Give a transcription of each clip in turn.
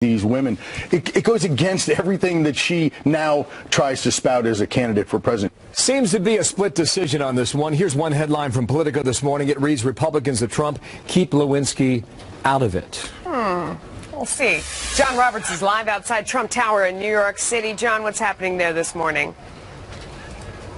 these women. It goes against everything that she now tries to spout as a candidate for president. Seems to be a split decision on this one. Here's one headline from Politico this morning. It reads, Republicans of Trump keep Lewinsky out of it. We'll see. John Roberts is live outside Trump Tower in New York City. John, what's happening there this morning?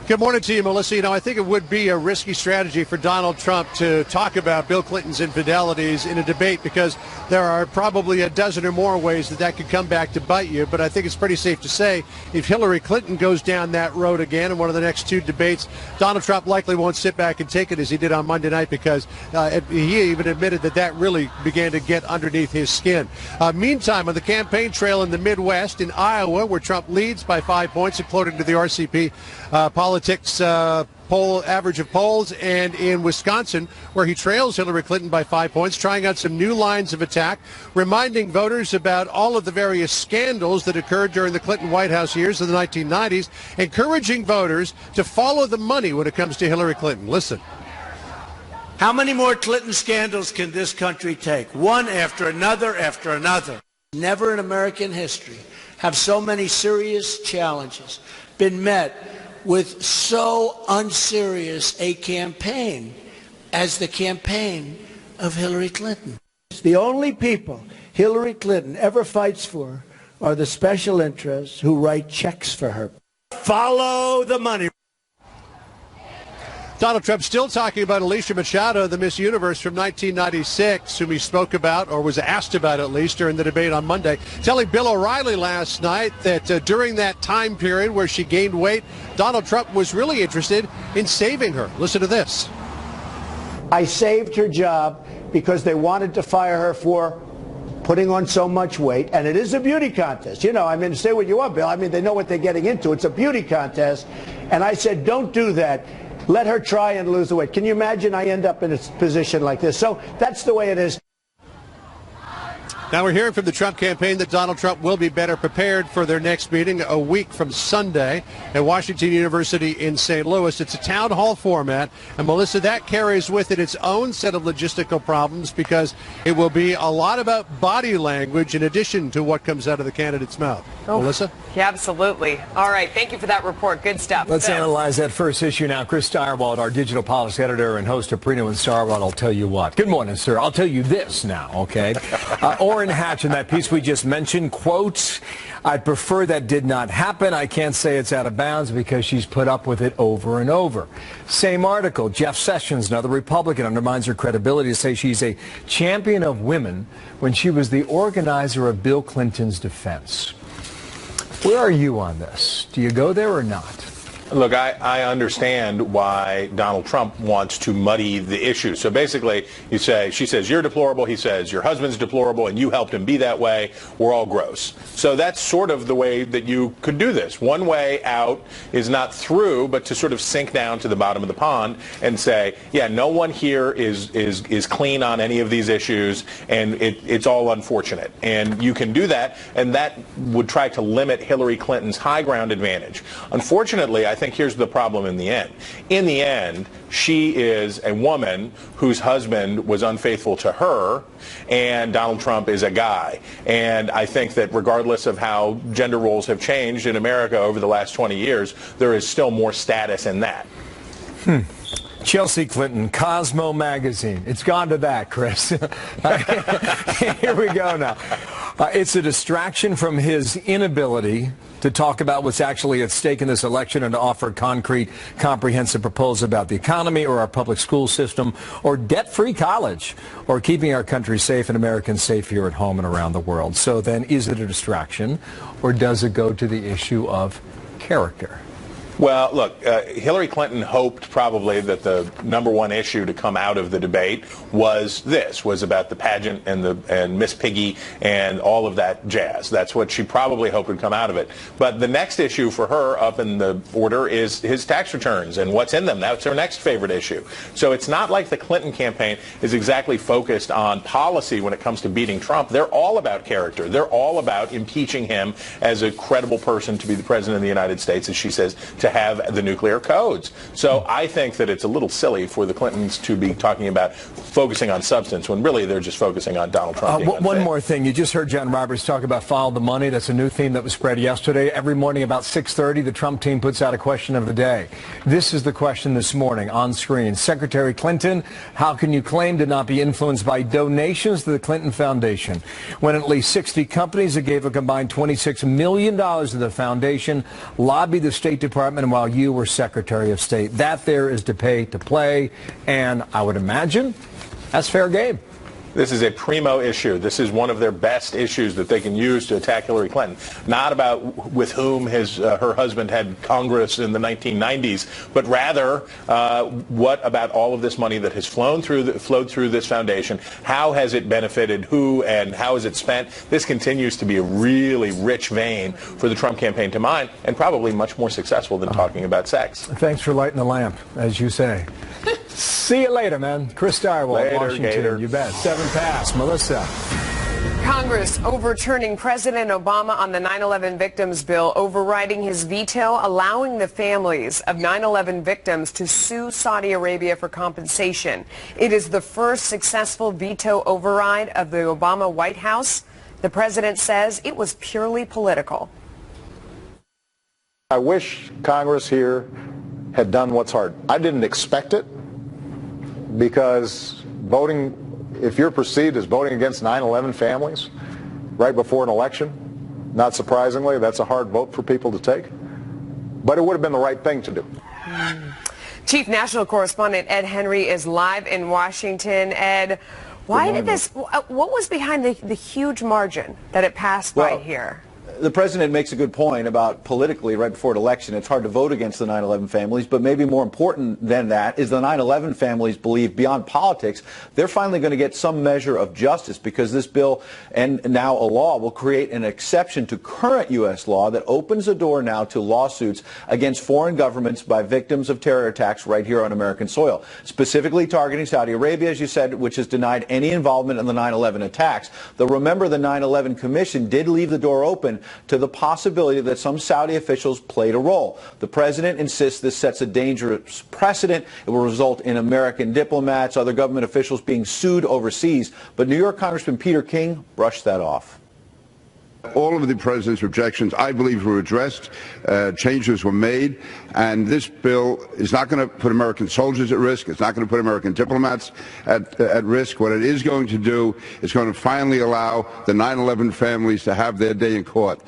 Good morning to you, Melissa. You know, I think it would be a risky strategy for Donald Trump to talk about Bill Clinton's infidelities in a debate, because there are probably a dozen or more ways that could come back to bite you. But I think it's pretty safe to say if Hillary Clinton goes down that road again in one of the next two debates, Donald Trump likely won't sit back and take it as he did on Monday night, because he even admitted that really began to get underneath his skin. Meantime, on the campaign trail in the Midwest, in Iowa, where Trump leads by 5 points, according to the RCP politics poll average of polls, and in Wisconsin, where he trails Hillary Clinton by 5 points, trying out some new lines of attack, reminding voters about all of the various scandals that occurred during the Clinton White House years of the 1990s, encouraging voters to follow the money when it comes to Hillary Clinton. Listen. How many more Clinton scandals can this country take? One after another after another. Never in American history have so many serious challenges been met with so unserious a campaign as the campaign of Hillary Clinton. The only people Hillary Clinton ever fights for are the special interests who write checks for her. Follow the money. Donald Trump still talking about Alicia Machado, the Miss Universe from 1996, whom he spoke about, or was asked about at least, during the debate on Monday, telling Bill O'Reilly last night that during that time period where she gained weight, Donald Trump was really interested in saving her. Listen to this. I saved her job because they wanted to fire her for putting on so much weight, and it is a beauty contest. You know, I mean, say what you want, Bill. I mean, they know what they're getting into. It's a beauty contest. And I said, don't do that. Let her try and lose the weight. Can you imagine I end up in a position like this? So that's the way it is. Now we're hearing from the Trump campaign that Donald Trump will be better prepared for their next meeting a week from Sunday at Washington University in St. Louis. It's a town hall format. And, Melissa, that carries with it its own set of logistical problems, because it will be a lot about body language in addition to what comes out of the candidate's mouth. Oh, Melissa? Yeah, absolutely. All right. Thank you for that report. Good stuff. Let's analyze that first issue now. Chris Steyerwald, our digital policy editor and host of Perino and Steyerwald, I'll tell you what. Good morning, sir. I'll tell you this now, okay? Orrin Hatch, in that piece we just mentioned, quotes, I'd prefer that did not happen. I can't say it's out of bounds because she's put up with it over and over. Same article, Jeff Sessions, another Republican, undermines her credibility to say she's a champion of women when she was the organizer of Bill Clinton's defense. Where are you on this? Do you go there or not? Look, I understand why Donald Trump wants to muddy the issue. So basically, she says, you're deplorable. He says, your husband's deplorable, and you helped him be that way. We're all gross. So that's sort of the way that you could do this. One way out is not through, but to sort of sink down to the bottom of the pond and say, yeah, no one here is clean on any of these issues, and it's all unfortunate. And you can do that, and that would try to limit Hillary Clinton's high ground advantage. Unfortunately, I think here's the problem in the end. In the end, she is a woman whose husband was unfaithful to her, and Donald Trump is a guy. And I think that regardless of how gender roles have changed in America over the last 20 years, there is still more status in that. Chelsea Clinton, Cosmo magazine. It's gone to that, Chris. Here we go now. It's a distraction from his inability to talk about what's actually at stake in this election and to offer concrete, comprehensive proposals about the economy or our public school system or debt-free college or keeping our country safe and Americans safe here at home and around the world. So then, is it a distraction, or does it go to the issue of character? Well, look, Hillary Clinton hoped probably that the number one issue to come out of the debate was about the pageant and Miss Piggy and all of that jazz. That's what she probably hoped would come out of it. But the next issue for her up in the order is his tax returns and what's in them. That's her next favorite issue. So it's not like the Clinton campaign is exactly focused on policy when it comes to beating Trump. They're all about character. They're all about impeaching him as a credible person to be the president of the United States, as she says, to have the nuclear codes. So I think that it's a little silly for the Clintons to be talking about focusing on substance when really they're just focusing on Donald Trump. One more thing. You just heard John Roberts talk about follow the money. That's a new theme that was spread yesterday. Every morning about 6:30, the Trump team puts out a question of the day. This is the question this morning on screen. Secretary Clinton, how can you claim to not be influenced by donations to the Clinton Foundation when at least 60 companies that gave a combined $26 million to the foundation lobbied the State Department while you were Secretary of State? That there is to pay to play, and I would imagine that's fair game. This is a primo issue. This is one of their best issues that they can use to attack Hillary Clinton. Not about with whom her husband had Congress in the 1990s, but rather what about all of this money that has flowed through this foundation? How has it benefited who, and how is it spent? This continues to be a really rich vein for the Trump campaign to mine, and probably much more successful than talking about sex. Thanks for lighting the lamp, as you say. See you later, man. Chris Direwald, Washington. Gator. You bet. 7 past. Melissa. Congress overturning President Obama on the 9/11 victims bill, overriding his veto, allowing the families of 9/11 victims to sue Saudi Arabia for compensation. It is the first successful veto override of the Obama White House. The president says it was purely political. I wish Congress here had done what's hard. I didn't expect it, because voting, if you're perceived as voting against 9/11 families right before an election, not surprisingly, that's a hard vote for people to take. But it would have been the right thing to do. Chief National Correspondent Ed Henry is live in Washington. Ed, why did this, what was behind the huge margin that it passed by here? The president makes a good point about politically, right before an election, it's hard to vote against the 9/11 families, but maybe more important than that is the 9/11 families believe beyond politics, they're finally going to get some measure of justice, because this bill and now a law will create an exception to current U.S. law that opens the door now to lawsuits against foreign governments by victims of terror attacks right here on American soil, specifically targeting Saudi Arabia, as you said, which has denied any involvement in the 9/11 attacks. Though remember, the 9/11 Commission did leave the door open to the possibility that some Saudi officials played a role. The president insists this sets a dangerous precedent. It will result in American diplomats, other government officials being sued overseas. But New York Congressman Peter King brushed that off. All of the president's objections, I believe, were addressed. Changes were made, and this bill is not going to put American soldiers at risk. It's not going to put American diplomats at risk. What it is going to do is going to finally allow the 9/11 families to have their day in court.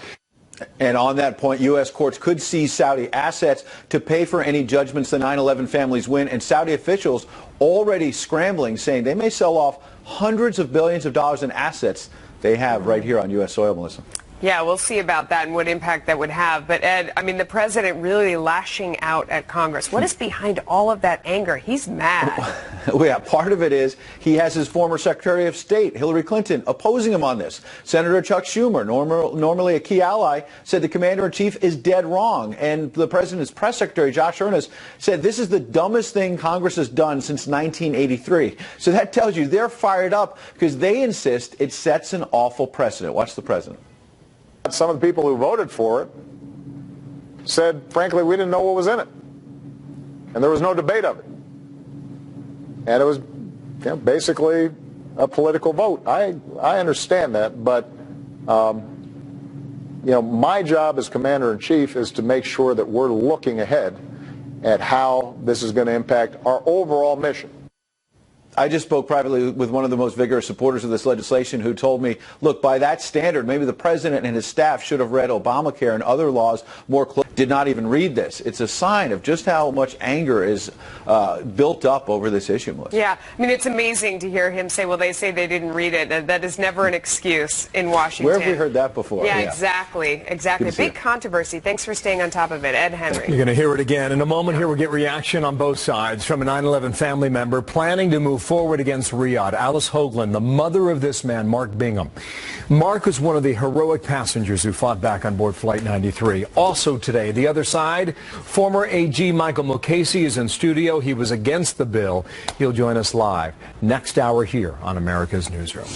And on that point, U.S. courts could seize Saudi assets to pay for any judgments the 9/11 families win, and Saudi officials already scrambling, saying they may sell off hundreds of billions of dollars in assets they have right here on U.S. soil, Melissa. Yeah, we'll see about that and what impact that would have. But Ed, I mean, the president really lashing out at Congress. What is behind all of that anger? He's mad. Well, yeah, part of it is he has his former Secretary of State, Hillary Clinton, opposing him on this. Senator Chuck Schumer, normally a key ally, said the commander-in-chief is dead wrong. And the president's press secretary, Josh Earnest, said this is the dumbest thing Congress has done since 1983. So that tells you they're fired up because they insist it sets an awful precedent. Watch the president. Some of the people who voted for it said, frankly, we didn't know what was in it. And there was no debate of it. And it was basically a political vote. I understand that, but my job as commander-in-chief is to make sure that we're looking ahead at how this is going to impact our overall mission. I just spoke privately with one of the most vigorous supporters of this legislation who told me, look, by that standard, maybe the president and his staff should have read Obamacare and other laws more closely. Did not even read this. It's a sign of just how much anger is built up over this issue, Melissa. Yeah, I mean, it's amazing to hear him say, well, they say they didn't read it. That is never an excuse in Washington. Where have we heard that before? Yeah, exactly. Big controversy. Thanks for staying on top of it, Ed Henry. You're going to hear it again. In a moment here, we'll get reaction on both sides from a 9/11 family member planning to move forward against Riyadh. Alice Hoagland, the mother of this man, Mark Bingham. Mark was one of the heroic passengers who fought back on board Flight 93. Also today, the other side, former AG Michael Mukasey is in studio. He was against the bill. He'll join us live next hour here on America's Newsroom.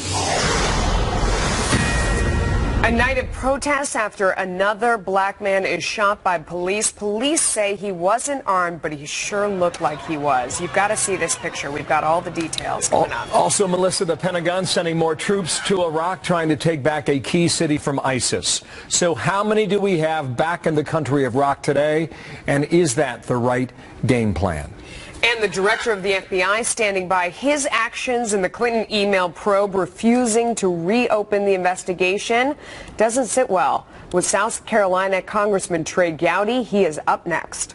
A night of protests after another black man is shot by police. Police say he wasn't armed, but he sure looked like he was. You've got to see this picture. We've got all the details coming up. Also, Melissa, the Pentagon sending more troops to Iraq trying to take back a key city from ISIS. So how many do we have back in the country of Iraq today? And is that the right game plan? And the director of the FBI standing by his actions in the Clinton email probe, refusing to reopen the investigation. Doesn't sit well with South Carolina Congressman Trey Gowdy. He is up next.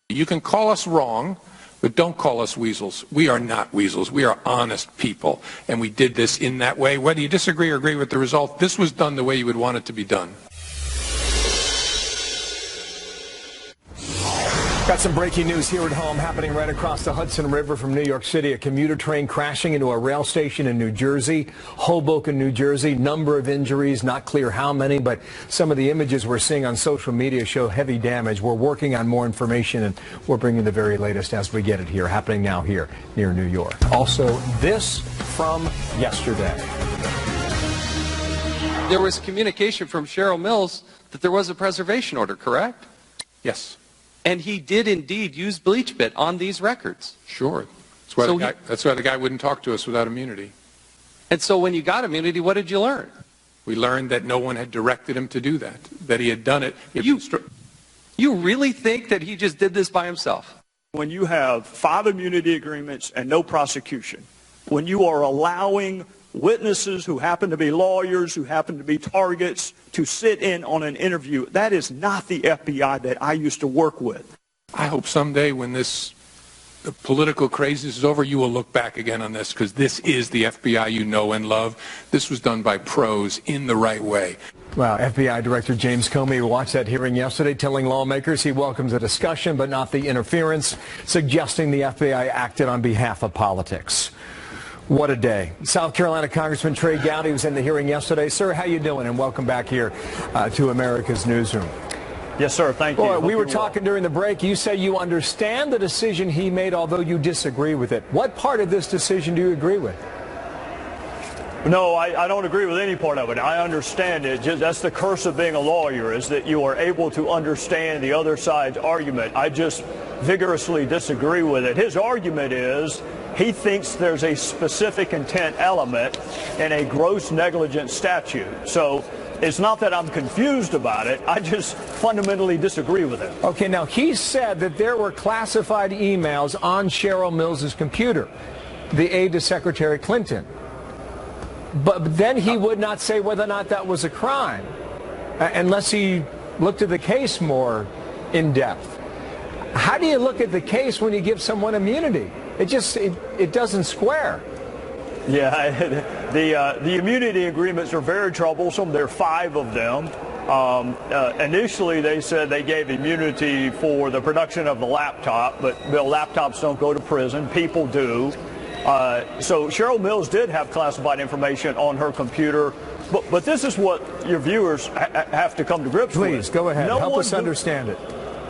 You can call us wrong, but don't call us weasels. We are not weasels. We are honest people, and we did this in that way. Whether you disagree or agree with the result, this was done the way you would want it to be done. Got some breaking news here at home happening right across the Hudson River from New York City. A commuter train crashing into a rail station in New Jersey, Hoboken, New Jersey. Number of injuries, not clear how many, but some of the images we're seeing on social media show heavy damage. We're working on more information, and we're bringing the very latest as we get it here, happening now here near New York. Also, this from yesterday. There was communication from Cheryl Mills that there was a preservation order, correct? Yes. And he did indeed use BleachBit on these records. Sure. That's why the guy wouldn't talk to us without immunity. And so when you got immunity, what did you learn? We learned that no one had directed him to do that he had done it. You really think that he just did this by himself? When you have 5 immunity agreements and no prosecution, when you are allowing witnesses who happen to be lawyers, who happen to be targets, to sit in on an interview, that is not the FBI that I used to work with. I hope someday when the political craziness is over, you will look back again on this, because this is the FBI you know and love. This was done by pros in the right way. Wow, FBI Director James Comey watched that hearing yesterday, telling lawmakers he welcomes the discussion but not the interference, suggesting the FBI acted on behalf of politics. What a day. South Carolina Congressman Trey Gowdy was in the hearing yesterday. Sir, how you doing? And welcome back here to America's Newsroom. Yes, sir. Thank you. We were talking during the break. You say you understand the decision he made, although you disagree with it. What part of this decision do you agree with? No, I don't agree with any part of it. I understand it. That's the curse of being a lawyer, is that you are able to understand the other side's argument. I just vigorously disagree with it. His argument is he thinks there's a specific intent element in a gross negligence statute. So it's not that I'm confused about it. I just fundamentally disagree with it. Okay, now he said that there were classified emails on Cheryl Mills's computer, the aide to Secretary Clinton. But then he would not say whether or not that was a crime unless he looked at the case more in depth. How do you look at the case when you give someone immunity? It doesn't square. Yeah, the immunity agreements are very troublesome. There are 5 of them. Initially, they said they gave immunity for the production of the laptop, but laptops don't go to prison. People do. So Cheryl Mills did have classified information on her computer. But this is what your viewers have to come to grips with. Please, go ahead. Help us understand it.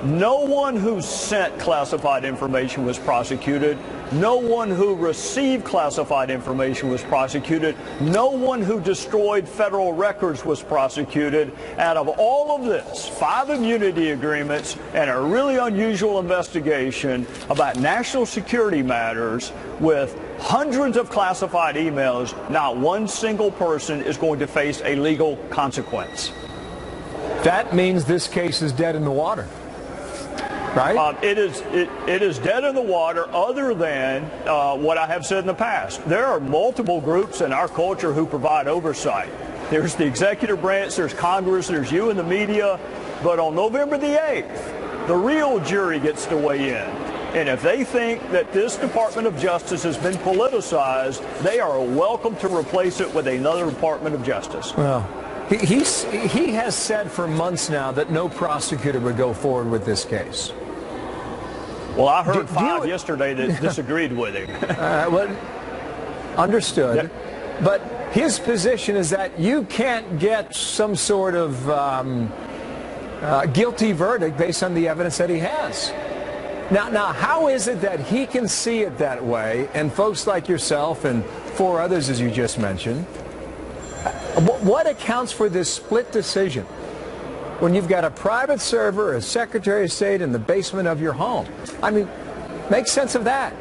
No one who sent classified information was prosecuted. No one who received classified information was prosecuted. No one who destroyed federal records was prosecuted. Out of all of this, 5 immunity agreements and a really unusual investigation about national security matters with hundreds of classified emails, not one single person is going to face a legal consequence. That means this case is dead in the water. Right? It is dead in the water, other than what I have said in the past. There are multiple groups in our culture who provide oversight. There's the executive branch, there's Congress, there's you in the media. But on November the 8th, the real jury gets to weigh in. And if they think that this Department of Justice has been politicized, they are welcome to replace it with another Department of Justice. Well, he has said for months now that no prosecutor would go forward with this case. Well, I heard 5 yesterday that disagreed with him. Well, understood. Yeah. But his position is that you can't get some sort of guilty verdict based on the evidence that he has. Now, how is it that he can see it that way, and folks like yourself and 4 others, as you just mentioned, What accounts for this split decision when you've got a private server, a Secretary of State in the basement of your home? I mean, make sense of that.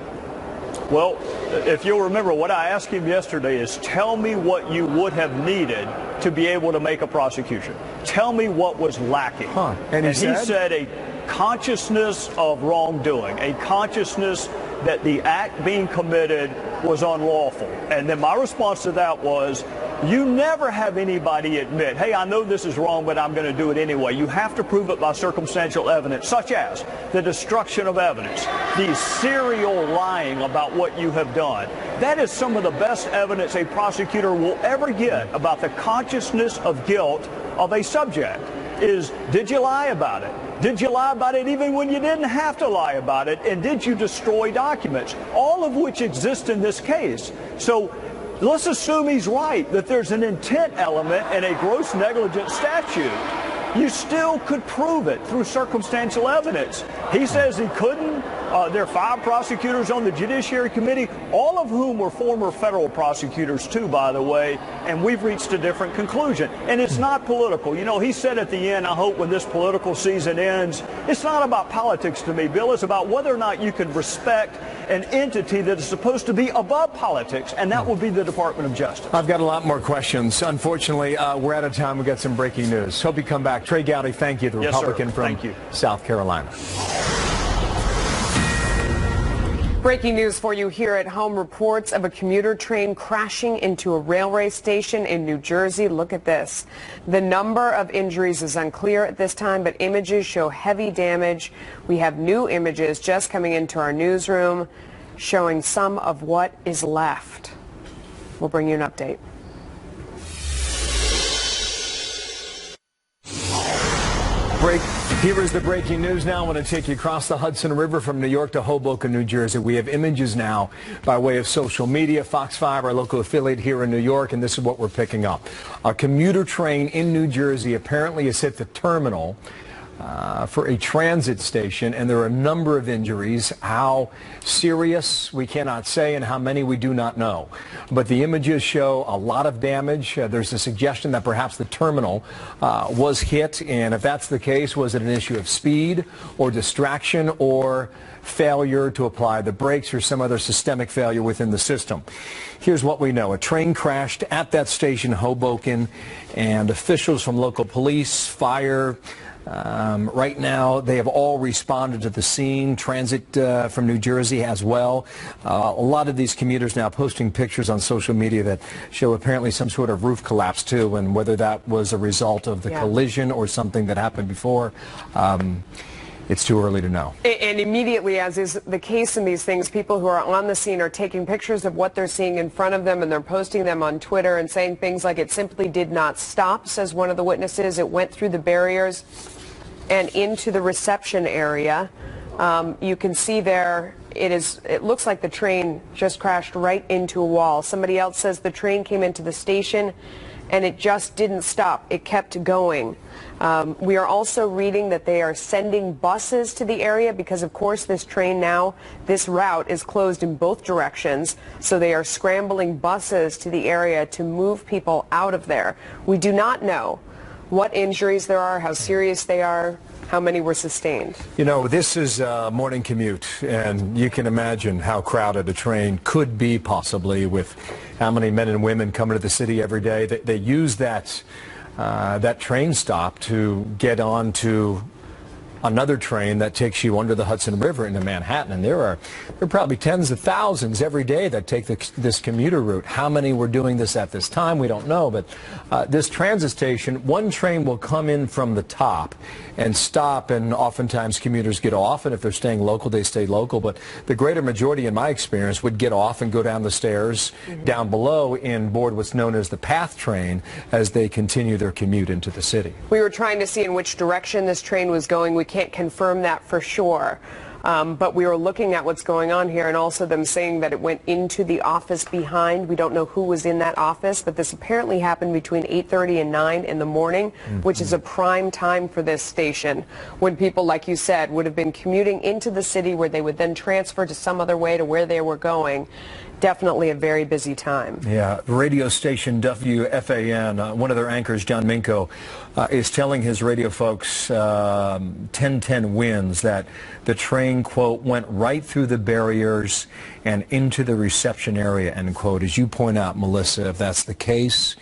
Well, if you'll remember, what I asked him yesterday is, tell me what you would have needed to be able to make a prosecution. Tell me what was lacking. And he said a consciousness of wrongdoing, a consciousness that the act being committed was unlawful. And then my response to that was, you never have anybody admit, hey, I know this is wrong, but I'm going to do it anyway. You have to prove it by circumstantial evidence, such as the destruction of evidence, the serial lying about what you have done. That is some of the best evidence a prosecutor will ever get about the consciousness of guilt of a subject. Is, did you lie about it? Did you lie about it even when you didn't have to lie about it? And did you destroy documents? All of which exist in this case. So let's assume he's right, that there's an intent element in a gross negligence statute. You still could prove it through circumstantial evidence. He says he couldn't. There are 5 prosecutors on the Judiciary Committee, all of whom were former federal prosecutors too, by the way, and we've reached a different conclusion. And it's not political. You know, he said at the end, I hope when this political season ends, it's not about politics to me, Bill. It's about whether or not you can respect an entity that is supposed to be above politics, and that would be the Department of Justice. I've got a lot more questions. Unfortunately, we're out of time. We've got some breaking news. Hope you come back. Trey Gowdy, thank you, the Republican from South Carolina. Breaking news for you here at home. Reports of a commuter train crashing into a railway station in New Jersey. Look at this. The number of injuries is unclear at this time, but images show heavy damage. We have new images just coming into our newsroom showing some of what is left. We'll bring you an update. Here is the breaking news now. I want to take you across the Hudson River from New York to Hoboken, New Jersey. We have images now by way of social media. Fox 5, our local affiliate here in New York, and this is what we're picking up. A commuter train in New Jersey apparently has hit the terminal for a transit station, and there are a number of injuries. How serious, we cannot say, and how many we do not know. But the images show a lot of damage. There's a suggestion that perhaps the terminal was hit, and if that's the case, was it an issue of speed or distraction or failure to apply the brakes or some other systemic failure within the system? Here's what we know. A train crashed at that station, Hoboken, and officials from local police, fire, right now, they have all responded to the scene. Transit from New Jersey as well. A lot of these commuters now posting pictures on social media that show apparently some sort of roof collapse too, and whether that was a result of the collision or something that happened before. It's too early to know. And immediately, as is the case in these things, people who are on the scene are taking pictures of what they're seeing in front of them, and they're posting them on Twitter and saying things like, it simply did not stop, says one of the witnesses. It went through the barriers and into the reception area. You can see there, it looks like the train just crashed right into a wall. Somebody else says the train came into the station and it just didn't stop. It kept going. We are also reading that they are sending buses to the area because, of course, this train now, this route is closed in both directions. So they are scrambling buses to the area to move people out of there. We do not know what injuries there are, how serious they are, how many were sustained. You know, this is a morning commute, and you can imagine how crowded a train could be possibly with how many men and women coming to the city every day. They use that train stop to get on to another train that takes you under the Hudson River into Manhattan, and there are probably tens of thousands every day that take this commuter route. How many were doing this at this time, we don't know, but this transit station, one train will come in from the top and stop, and oftentimes commuters get off, and if they're staying local, they stay local, but the greater majority, in my experience, would get off and go down the stairs down below and board what's known as the PATH train as they continue their commute into the city. We were trying to see in which direction this train was going. We can't confirm that for sure. But we were looking at what's going on here, and also them saying that it went into the office behind. We don't know who was in that office, but this apparently happened between 8:30 and 9 in the morning, which is a prime time for this station, when people, like you said, would have been commuting into the city where they would then transfer to some other way to where they were going. definitely a very busy time. Yeah, radio station WFAN, one of their anchors, John Minko, is telling his radio folks, 1010 Winds, that the train, quote, went right through the barriers and into the reception area, end quote. As you point out, Melissa, if that's the case,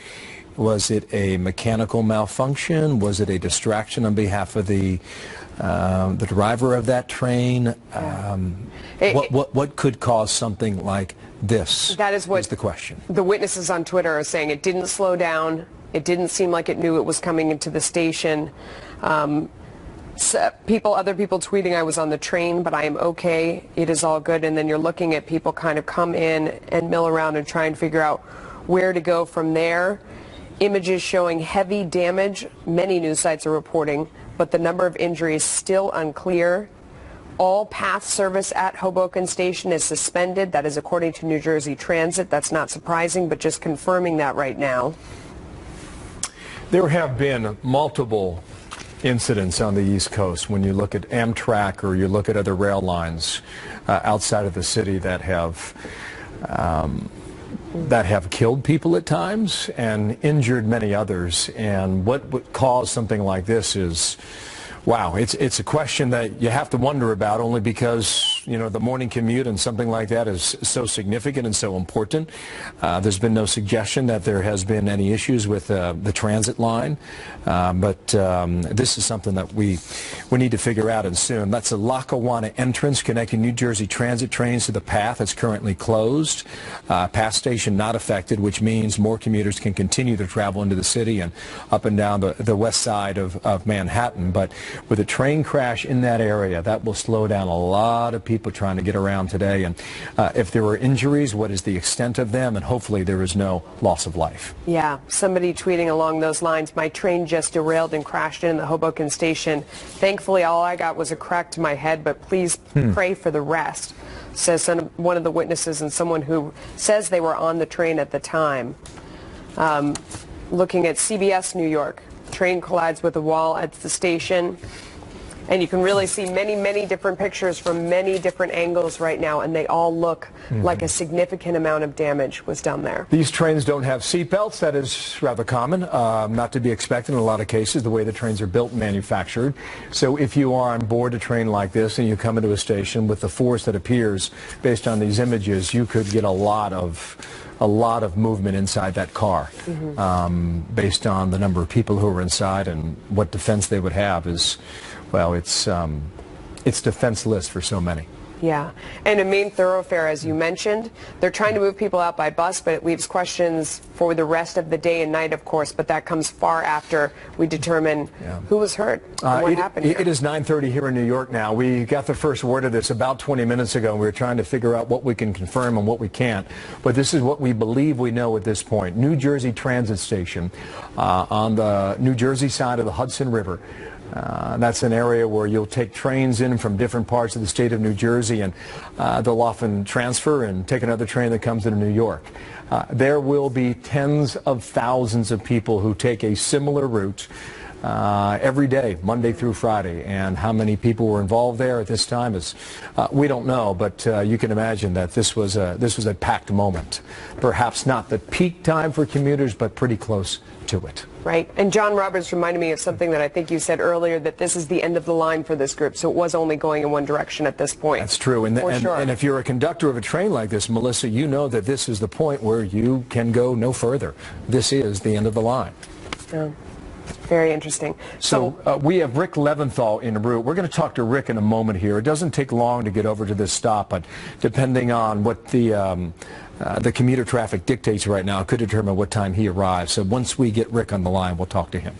was it a mechanical malfunction? Was it a distraction on behalf of the driver of that train? What could cause something like this? That is what the question. The witnesses on Twitter are saying. It didn't slow down. It didn't seem like it knew it was coming into the station. Other people tweeting, I was on the train, but I am okay. It is all good. And then you're looking at people kind of come in and mill around and try and figure out where to go from there. Images showing heavy damage. Many news sites are reporting, but the number of injuries still unclear. All path service at Hoboken Station is suspended. That is according to New Jersey Transit. That's not surprising, but just confirming that right now. There have been multiple incidents on the East Coast when you look at Amtrak or you look at other rail lines outside of the city that have killed people at times and injured many others. And what would cause something like this is, wow, it's a question that you have to wonder about, only because, you know, the morning commute and something like that is so significant and so important. There's been no suggestion that there has been any issues with the transit line, but this is something that we need to figure out, and soon. That's a Lackawanna entrance connecting New Jersey Transit trains to the path. It's currently closed. Path station not affected, which means more commuters can continue to travel into the city and up and down the west side of Manhattan. But with a train crash in that area, that will slow down a lot of people trying to get around today. And if there were injuries, what is the extent of them? And hopefully there is no loss of life. Yeah, somebody tweeting along those lines, my train just derailed and crashed in the Hoboken station. Thankfully, all I got was a crack to my head, but please pray for the rest, says one of the witnesses and someone who says they were on the train at the time. Looking at CBS New York. Train collides with a wall at the station, and you can really see many different pictures from many different angles right now, and they all look like a significant amount of damage was done there. These trains don't have seat belts. That is rather common, not to be expected in a lot of cases, the way the trains are built and manufactured. So if you are on board a train like this and you come into a station with the force that appears based on these images, you could get a lot of movement inside that car. Based on the number of people who are inside and what defense they would have is, well, it's defenseless for so many. Yeah, and a main thoroughfare, as you mentioned. They're trying to move people out by bus, but it leaves questions for the rest of the day and night, of course, but that comes far after we determine who was hurt and what happened here. It is 9:30 here in New York now. We got the first word of this about 20 minutes ago, and we were trying to figure out what we can confirm and what we can't. But this is what we believe we know at this point. New Jersey Transit Station on the New Jersey side of the Hudson River. That's an area where you'll take trains in from different parts of the state of New Jersey, and they'll often transfer and take another train that comes into New York. There will be tens of thousands of people who take a similar route every day, Monday through Friday. And how many people were involved there at this time is we don't know, but you can imagine that this was a packed moment. Perhaps not the peak time for commuters, but pretty close to it. Right. And John Roberts reminded me of something that I think you said earlier, that this is the end of the line for this group. So it was only going in one direction at this point. That's true. And if you're a conductor of a train like this, Melissa, you know that this is the point where you can go no further. This is the end of the line. Yeah. Very interesting. So we have Rick Leventhal en route. We're going to talk to Rick in a moment here. It doesn't take long to get over to this stop, but depending on what the commuter traffic dictates right now, it could determine what time he arrives. So once we get Rick on the line, we'll talk to him.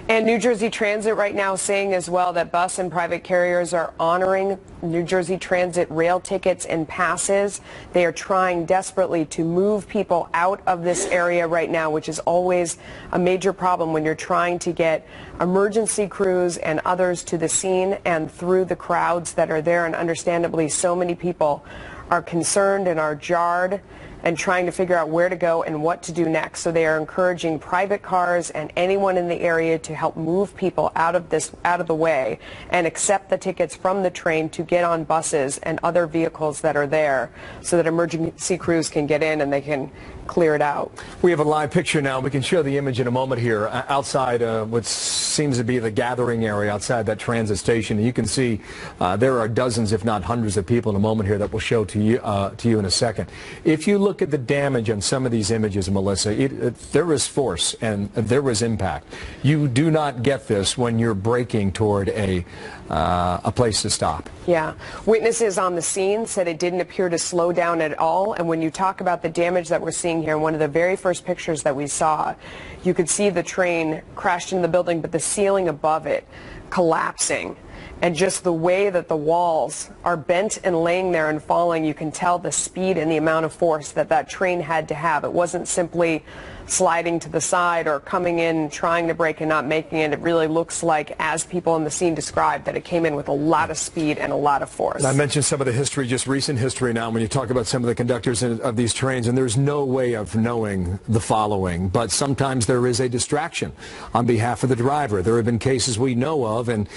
And New Jersey Transit right now saying as well that bus and private carriers are honoring New Jersey Transit rail tickets and passes. They are trying desperately to move people out of this area right now, which is always a major problem when you're trying to get emergency crews and others to the scene and through the crowds that are there. And understandably, so many people are concerned and are jarred and trying to figure out where to go and what to do next. So they are encouraging private cars and anyone in the area to help move people out of the way and accept the tickets from the train to get on buses and other vehicles that are there so that emergency crews can get in and they can clear it out. We have a live picture now. We can show the image in a moment here outside what seems to be the gathering area outside that transit station. You can see there are dozens, if not hundreds, of people in a moment here that we'll show to you in a second. If you look at the damage on some of these images, Melissa, there was force and there was impact. You do not get this when you're braking toward a place to stop. Yeah. Witnesses on the scene said it didn't appear to slow down at all. And when you talk about the damage that we're seeing here, in one of the very first pictures that we saw, you could see the train crashed into the building, but the ceiling above it collapsing. And just the way that the walls are bent and laying there and falling, you can tell the speed and the amount of force that train had to have. It wasn't simply sliding to the side or coming in, trying to brake and not making it. It really looks like, as people on the scene described, that it came in with a lot of speed and a lot of force. And I mentioned some of the history, just recent history now, when you talk about some of the conductors of these trains, and there's no way of knowing the following, but sometimes there is a distraction on behalf of the driver. There have been cases we know of and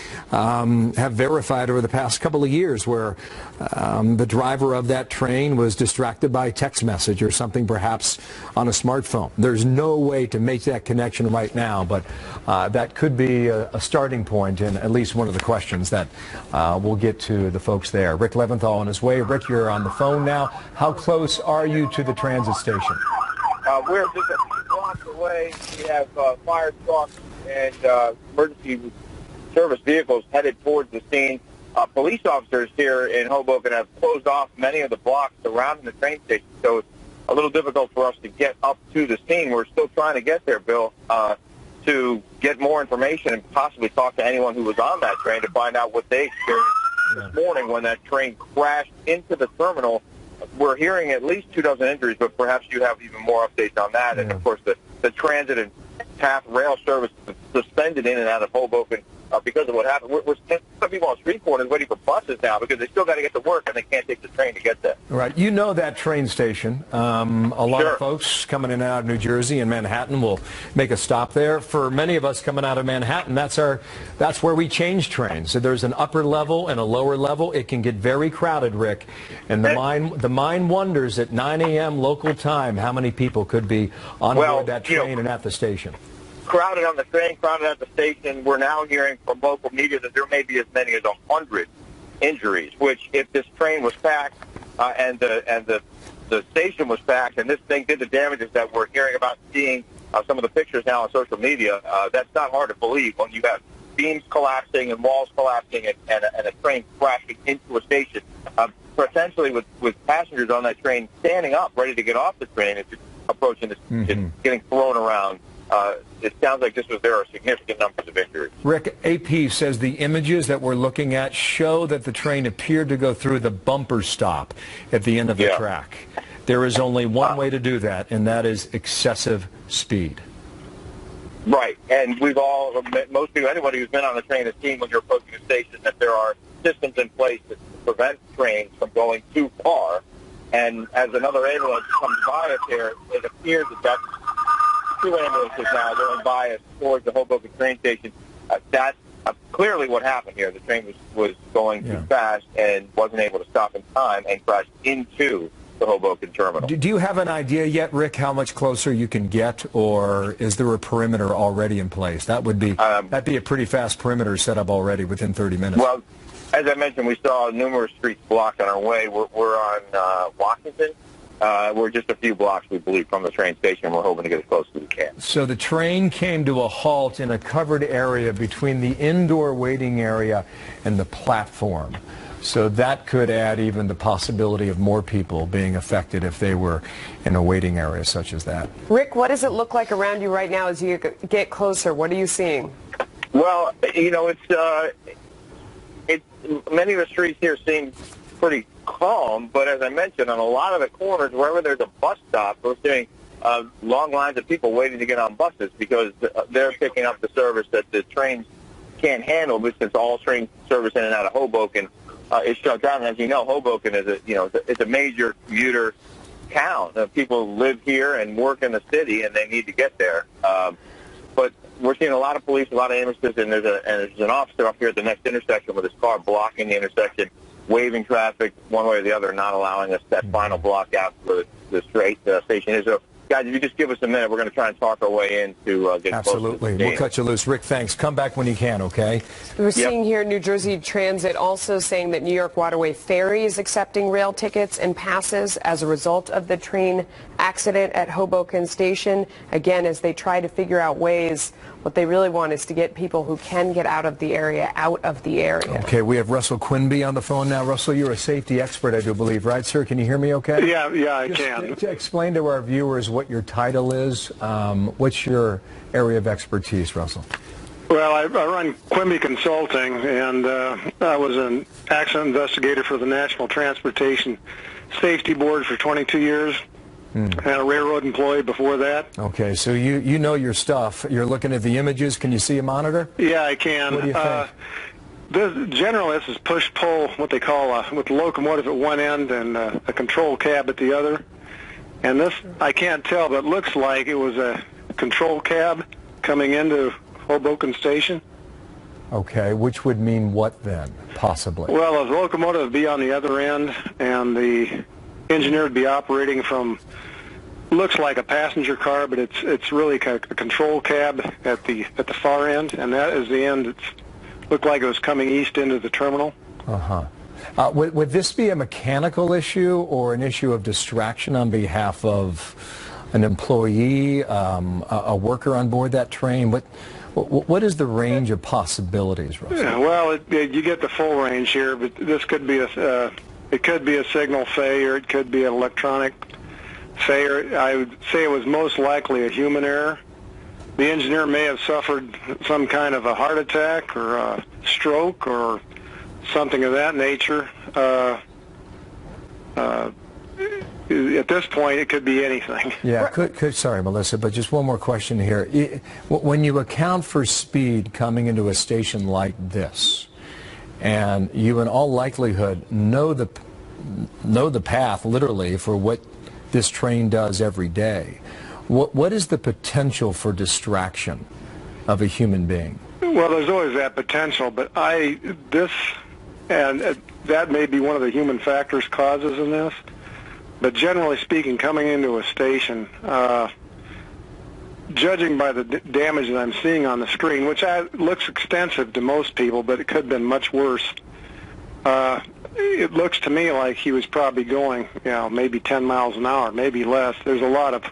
have verified over the past couple of years where the driver of that train was distracted by a text message or something, perhaps on a smartphone. There's no way to make that connection right now, but that could be a starting point in at least one of the questions that we'll get to the folks there. Rick Leventhal on his way. Rick, you're on the phone now. How close are you to the transit station? We're just a few blocks away. We have fire trucks and emergency service vehicles headed towards the scene. Police officers here in Hoboken have closed off many of the blocks surrounding the train station, so it's a little difficult for us to get up to the scene. We're still trying to get there, Bill, to get more information and possibly talk to anyone who was on that train to find out what they experienced this morning when that train crashed into the terminal. We're hearing at least 24 injuries, but perhaps you have even more updates on that. And, of course, the transit and PATH rail service is suspended in and out of Hoboken because of what happened. We're some people on street corners waiting for buses now because they still got to get to work and they can't take the train to get there. Right. You know that train station. A lot of folks coming in and out of New Jersey and Manhattan will make a stop there. For many of us coming out of Manhattan, that's where we change trains. So there's an upper level and a lower level. It can get very crowded, Rick. And the mind wonders at 9 a.m. local time how many people could be on board that train and at the station. Crowded on the train, crowded at the station. We're now hearing from local media that there may be as many as 100 injuries, which if this train was packed and the station was packed and this thing did the damages that we're hearing about, seeing some of the pictures now on social media, that's not hard to believe when you have beams collapsing and walls collapsing and a train crashing into a station, potentially with passengers on that train standing up ready to get off the train. It's approaching this, it's getting thrown around. It sounds like there are significant numbers of injuries. Rick, AP says the images that we're looking at show that the train appeared to go through the bumper stop at the end of the track. There is only one way to do that, and that is excessive speed. Right, and most people, anybody who's been on the train has seen when you're approaching a station that there are systems in place to prevent trains from going too far. And as another ambulance comes by us here, it appears that two ambulances now going by us towards the Hoboken train station. That's clearly what happened here. The train was going too fast and wasn't able to stop in time and crashed into the Hoboken terminal. Do you have an idea yet, Rick, how much closer you can get, or is there a perimeter already in place? That'd be a pretty fast perimeter set up already within 30 minutes. Well, as I mentioned, we saw numerous streets blocked on our way. We're on Washington. We're just a few blocks, we believe, from the train station. We're hoping to get as close as we can. So the train came to a halt in a covered area between the indoor waiting area and the platform. So that could add even the possibility of more people being affected if they were in a waiting area such as that. Rick, what does it look like around you right now as you get closer? What are you seeing? Well, many of the streets here seem pretty calm, but as I mentioned, on a lot of the corners, wherever there's a bus stop, we're seeing long lines of people waiting to get on buses because they're picking up the service that the trains can't handle, but since all train service in and out of Hoboken is shut down. As you know, Hoboken is a major commuter town. People live here and work in the city, and they need to get there. But we're seeing a lot of police, a lot of ambulances, and there's an officer up here at the next intersection with his car blocking the intersection, waving traffic one way or the other, not allowing us that final block out where the straight station is. So, guys, if you just give us a minute, we're going to try and talk our way in to get Absolutely. close to the We'll cut you loose. Rick, thanks. Come back when you can, okay? We're seeing here New Jersey Transit also saying that New York Waterway Ferry is accepting rail tickets and passes as a result of the train accident at Hoboken Station. Again, as they try to figure out ways, what they really want is to get people who can get out of the area out of the area. Okay, we have Russell Quinby on the phone now. Russell, you're a safety expert, I do believe, right, sir? Can you hear me okay? Yeah, I can. Explain to our viewers what your title is. What's your area of expertise, Russell? Well, I run Quimby Consulting, and I was an accident investigator for the National Transportation Safety Board for 22 years. And a railroad employee before that. Okay, so you know your stuff. You're looking at the images. Can you see a monitor? Yeah, I can. What do you think? Generally, this is push-pull, what they call with the locomotive at one end and a control cab at the other. And this, I can't tell, but it looks like it was a control cab coming into Hoboken Station. Okay, which would mean what then, possibly? Well, the locomotive would be on the other end, and the engineer would be operating from, looks like a passenger car, but it's really a control cab at the far end, and that is the end. It looked like it was coming east into the terminal. Would this be a mechanical issue or an issue of distraction on behalf of an employee, a worker on board that train? What is the range of possibilities, Russell? Yeah, well, you get the full range here, but this could be it could be a signal failure. It could be an electronic failure. I would say it was most likely a human error. The engineer may have suffered some kind of a heart attack or a stroke or something of that nature. At this point, it could be anything. Yeah, sorry, Melissa, but just one more question here. When you account for speed coming into a station like this, and you in all likelihood know the path literally for what this train does every day, what is the potential for distraction of a human being? Well, there's always that potential, but that may be one of the human factors causes in this. But generally speaking, coming into a station, judging by the damage that I'm seeing on the screen, which looks extensive to most people, but it could have been much worse. It looks to me like he was probably going, maybe 10 miles an hour, maybe less. There's a lot of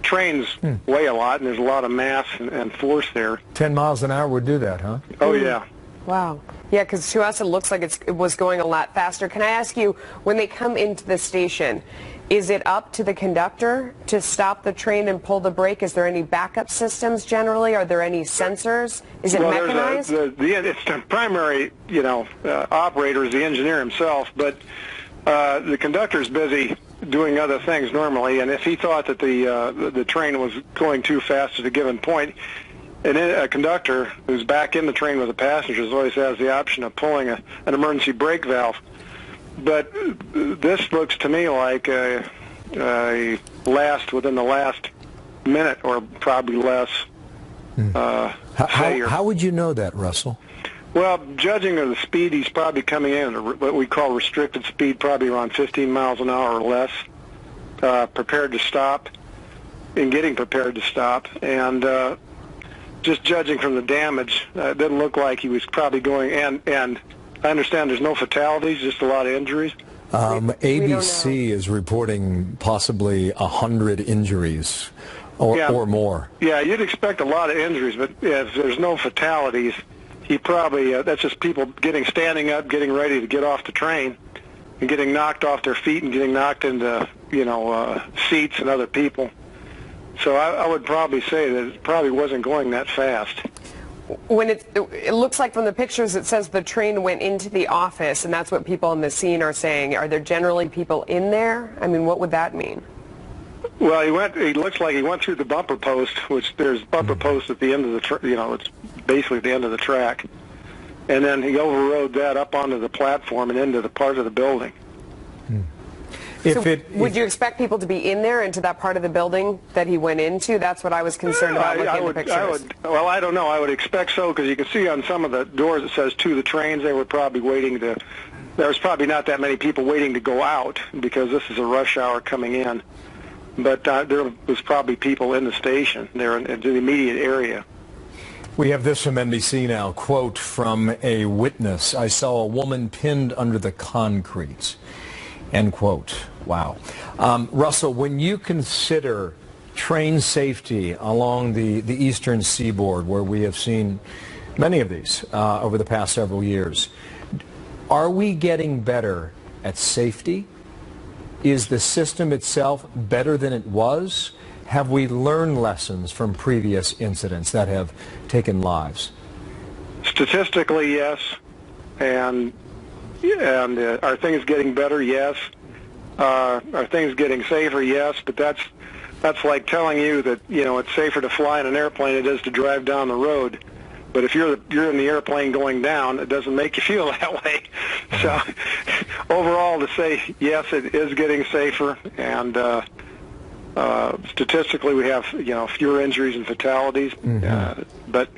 trains weigh a lot, and there's a lot of mass and force there. 10 miles an hour would do that, huh? Oh, yeah. Wow. Yeah, because to us it looks like it was going a lot faster. Can I ask you, when they come into the station, is it up to the conductor to stop the train and pull the brake? Is there any backup systems generally? Are there any sensors? Is it mechanized? It's the primary, operator is the engineer himself, but the conductor's busy doing other things normally, and if he thought that the train was going too fast at a given point, and a conductor who's back in the train with the passengers always has the option of pulling an emergency brake valve. But this looks to me like within the last minute or probably less failure. How would you know that, Russell? Well, judging of the speed, he's probably coming in at what we call restricted speed, probably around 15 miles an hour or less, prepared to stop, and getting prepared to stop. And just judging from the damage, it doesn't look like he was probably going, and I understand there's no fatalities, just a lot of injuries. ABC is reporting possibly 100 injuries or more. Yeah, you'd expect a lot of injuries, but if there's no fatalities, he probably, that's just people standing up, getting ready to get off the train, and getting knocked off their feet and getting knocked into, seats and other people. So I would probably say that it probably wasn't going that fast. When it looks like from the pictures it says the train went into the office, and that's what people in the scene are saying. Are there generally people in there? I mean, what would that mean? Well, he looks like he went through the bumper post, which there's bumper posts at the end of the it's basically the end of the track. And then he overrode that up onto the platform and into the part of the building. Would you expect people to be in there into that part of the building that he went into? That's what I was concerned about looking at the pictures. Well, I don't know. I would expect so, because you can see on some of the doors it says to the trains. They were probably waiting to. There was probably not that many people waiting to go out because this is a rush hour coming in. But there was probably people in the station there in the immediate area. We have this from NBC now. Quote from a witness: "I saw a woman pinned under the concrete." End quote. Wow. Russell, when you consider train safety along the eastern seaboard, where we have seen many of these over the past several years, are we getting better at safety? Is the system itself better than it was? Have we learned lessons from previous incidents that have taken lives? Statistically, yes. And are things getting better? Yes. Are things getting safer? Yes. But that's like telling you that, you know, it's safer to fly in an airplane than it is to drive down the road. But if you're in the airplane going down, it doesn't make you feel that way. So overall, to say yes, it is getting safer, and statistically, we have, you know, fewer injuries and fatalities. But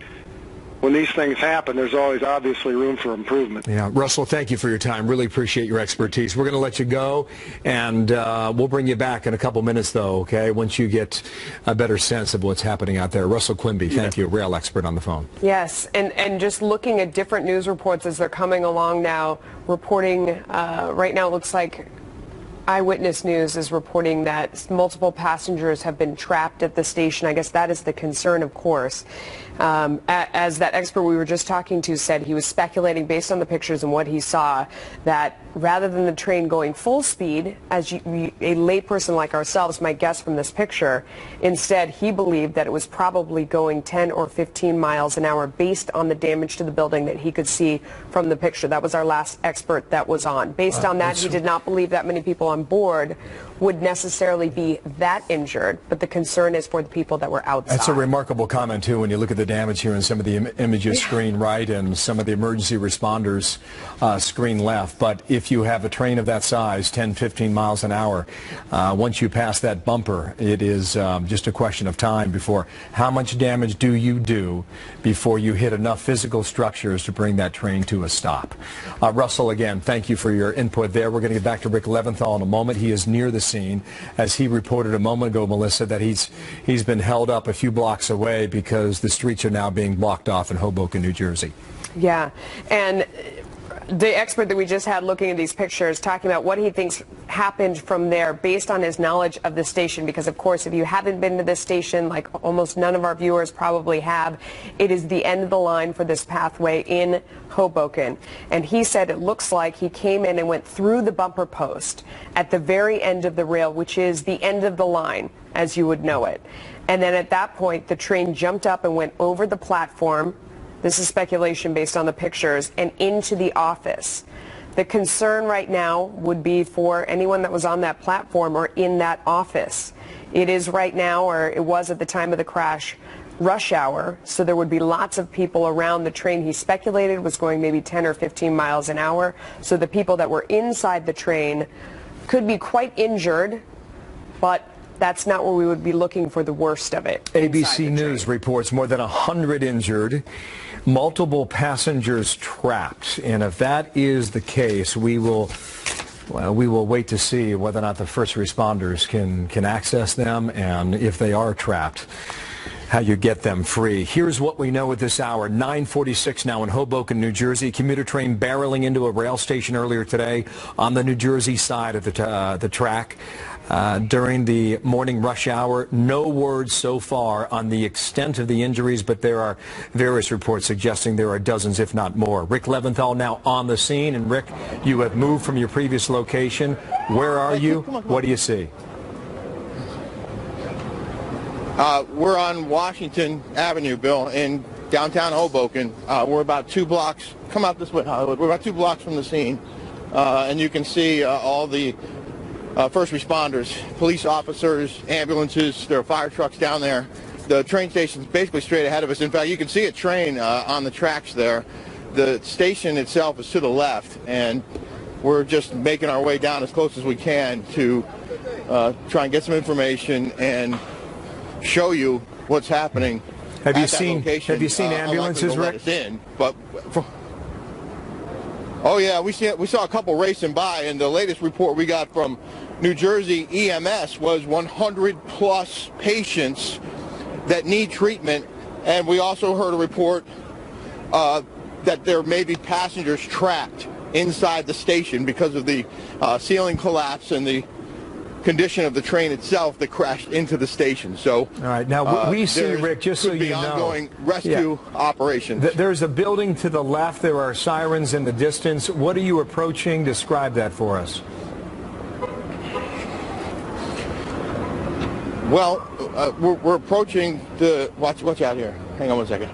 when these things happen, there's always obviously room for improvement. Yeah, Russell, thank you for your time. Really appreciate your expertise. We're going to let you go, and we'll bring you back in a couple minutes, though, okay, once you get a better sense of what's happening out there. Russell Quimby, thank you, rail expert on the phone. Yes, and just looking at different news reports as they're coming along now, reporting right now, it looks like Eyewitness News is reporting that multiple passengers have been trapped at the station. I guess that is the concern, of course. As that expert we were just talking to said, he was speculating based on the pictures and what he saw that rather than the train going full speed, as a layperson like ourselves might guess from this picture, instead he believed that it was probably going 10 or 15 miles an hour based on the damage to the building that he could see from the picture. That was our last expert that was on. Based on that, he did not believe that many people on board would necessarily be that injured, but the concern is for the people that were outside. That's a remarkable comment, too, when you look at the damage here in some of the images screen right and some of the emergency responders screen left. But if you have a train of that size, 10, 15 miles an hour, once you pass that bumper, it is just a question of time before how much damage do you do before you hit enough physical structures to bring that train to a stop. Russell, again, thank you for your input there. We're going to get back to Rick Leventhal in a moment. He is near the scene, as he reported a moment ago, Melissa, that he's been held up a few blocks away because the streets are now being blocked off in Hoboken, New Jersey. Yeah, and the expert that we just had looking at these pictures talking about what he thinks happened from there based on his knowledge of the station, because of course if you haven't been to this station, like almost none of our viewers probably have, it is the end of the line for this pathway in Hoboken. And he said it looks like he came in and went through the bumper post at the very end of the rail, which is the end of the line as you would know it. And then at that point the train jumped up and went over the platform. This is speculation based on the pictures, and into the office. The concern right now would be for anyone that was on that platform or in that office. It is right now, or it was at the time of the crash, rush hour, so there would be lots of people around the train. He speculated was going maybe 10 or 15 miles an hour, so the people that were inside the train could be quite injured, but that's not where we would be looking for the worst of it. ABC News reports more than 100 injured, multiple passengers trapped. And if that is the case, we will wait to see whether or not the first responders can access them, and if they are trapped, how you get them free. Here's what we know at this hour. 9:46 now in Hoboken, New Jersey. Commuter train barreling into a rail station earlier today on the New Jersey side of the track. During the morning rush hour. No word so far on the extent of the injuries, but there are various reports suggesting there are dozens, if not more. Rick Leventhal now on the scene. And Rick, you have moved from your previous location. Where are you? What do you see? We're on Washington Avenue, Bill, in downtown Hoboken. We're about 2 blocks. Come out this way, Hollywood. We're about 2 blocks from the scene. And you can see all the first responders, police officers, ambulances. There are fire trucks down there. The train station is basically straight ahead of us. In fact, you can see a train on the tracks there. The station itself is to the left, and we're just making our way down as close as we can to try and get some information and show you what's happening. Have you seen ambulances, Rick? Oh yeah, we saw a couple racing by, and the latest report we got from New Jersey EMS was 100 plus patients that need treatment, and we also heard a report that there may be passengers trapped inside the station because of the ceiling collapse and the condition of the train itself that crashed into the station. So, all right, now we see, Rick, just so you know, ongoing rescue operations. There's a building to the left. There are sirens in the distance. What are you approaching? Describe that for us. Well, we're approaching the watch out here. Hang on one second.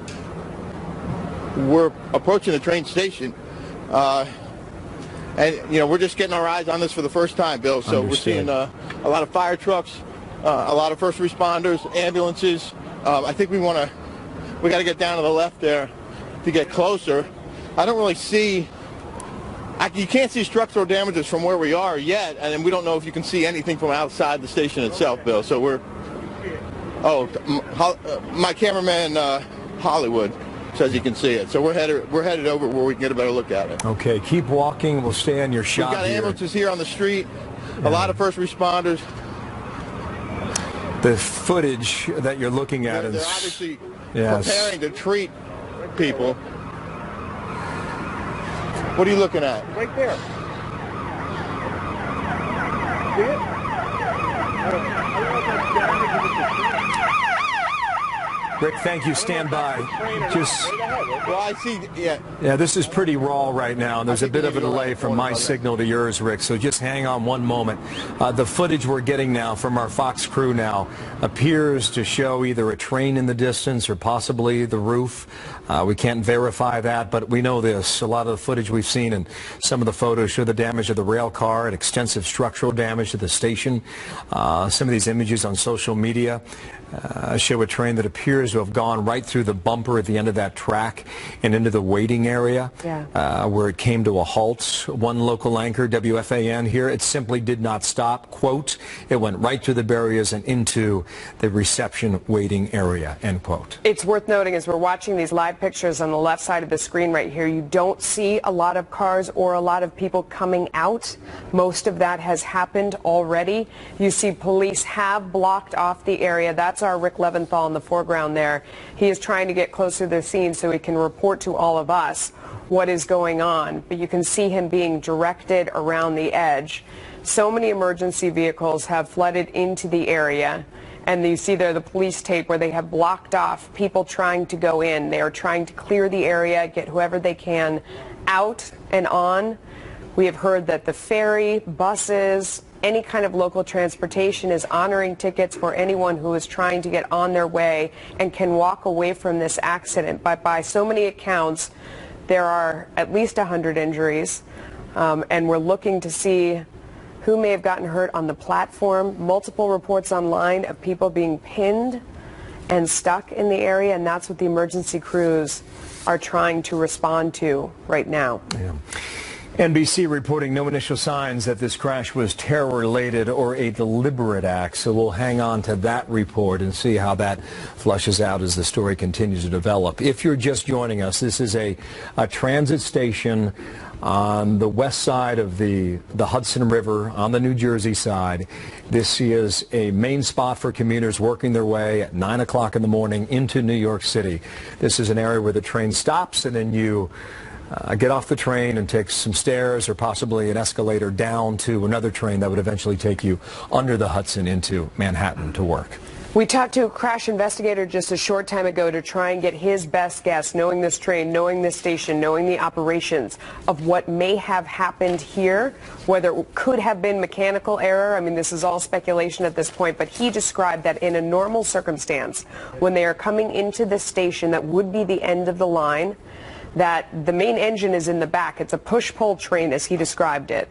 We're approaching the train station. And, you know, we're just getting our eyes on this for the first time, Bill. So We're seeing a lot of fire trucks, a lot of first responders, ambulances. I think we got to get down to the left there to get closer. I don't really see, you can't see structural damages from where we are yet, and then we don't know if you can see anything from outside the station itself, Bill. So my cameraman, Hollywood, says you can see it. So we're headed over where we can get a better look at it. Okay, keep walking. We'll stay on your shot. We've got ambulances here on the street, a lot of first responders. The footage that you're looking at they're obviously preparing to treat people. What are you looking at? Right there. See it? I don't know if that's damage. Rick, thank you. Stand by. Well, I see. Yeah, this is pretty raw right now. There's a bit of a delay from my signal to yours, Rick. So just hang on one moment. The footage we're getting now from our Fox crew now appears to show either a train in the distance or possibly the roof. We can't verify that, but we know this. A lot of the footage we've seen and some of the photos show the damage of the rail car and extensive structural damage to the station. Some of these images on social media show a train that appears to have gone right through the bumper at the end of that track and into the waiting area where it came to a halt. One local anchor, WFAN here, it simply did not stop. Quote, it went right through the barriers and into the reception waiting area, end quote. It's worth noting as we're watching these live pictures on the left side of the screen right here, you don't see a lot of cars or a lot of people coming out. Most of that has happened already. You see police have blocked off the area. That's our Rick Leventhal in the foreground there. He is trying to get closer to the scene so he can report to all of us what is going on. But you can see him being directed around the edge. So many emergency vehicles have flooded into the area. And you see there the police tape where they have blocked off people trying to go in. They are trying to clear the area, get whoever they can out and on. We have heard that the ferry, buses, any kind of local transportation is honoring tickets for anyone who is trying to get on their way and can walk away from this accident. But by so many accounts, there are at least 100 injuries, and we're looking to see who may have gotten hurt on the platform. Multiple reports online of people being pinned and stuck in the area, and that's what the emergency crews are trying to respond to right now. Yeah. NBC reporting no initial signs that this crash was terror-related or a deliberate act, so we'll hang on to that report and see how that flushes out as the story continues to develop. If you're just joining us, this is a transit station on the west side of the Hudson River on the New Jersey side. This is a main spot for commuters working their way at 9 o'clock in the morning into New York City. This is an area where the train stops and then you get off the train and take some stairs or possibly an escalator down to another train that would eventually take you under the Hudson into Manhattan to work. We talked to a crash investigator just a short time ago to try and get his best guess, knowing this train, knowing this station, knowing the operations of what may have happened here, whether it could have been mechanical error. I mean, this is all speculation at this point, but he described that in a normal circumstance, when they are coming into the station that would be the end of the line, that the main engine is in the back. It's a push-pull train, as he described it.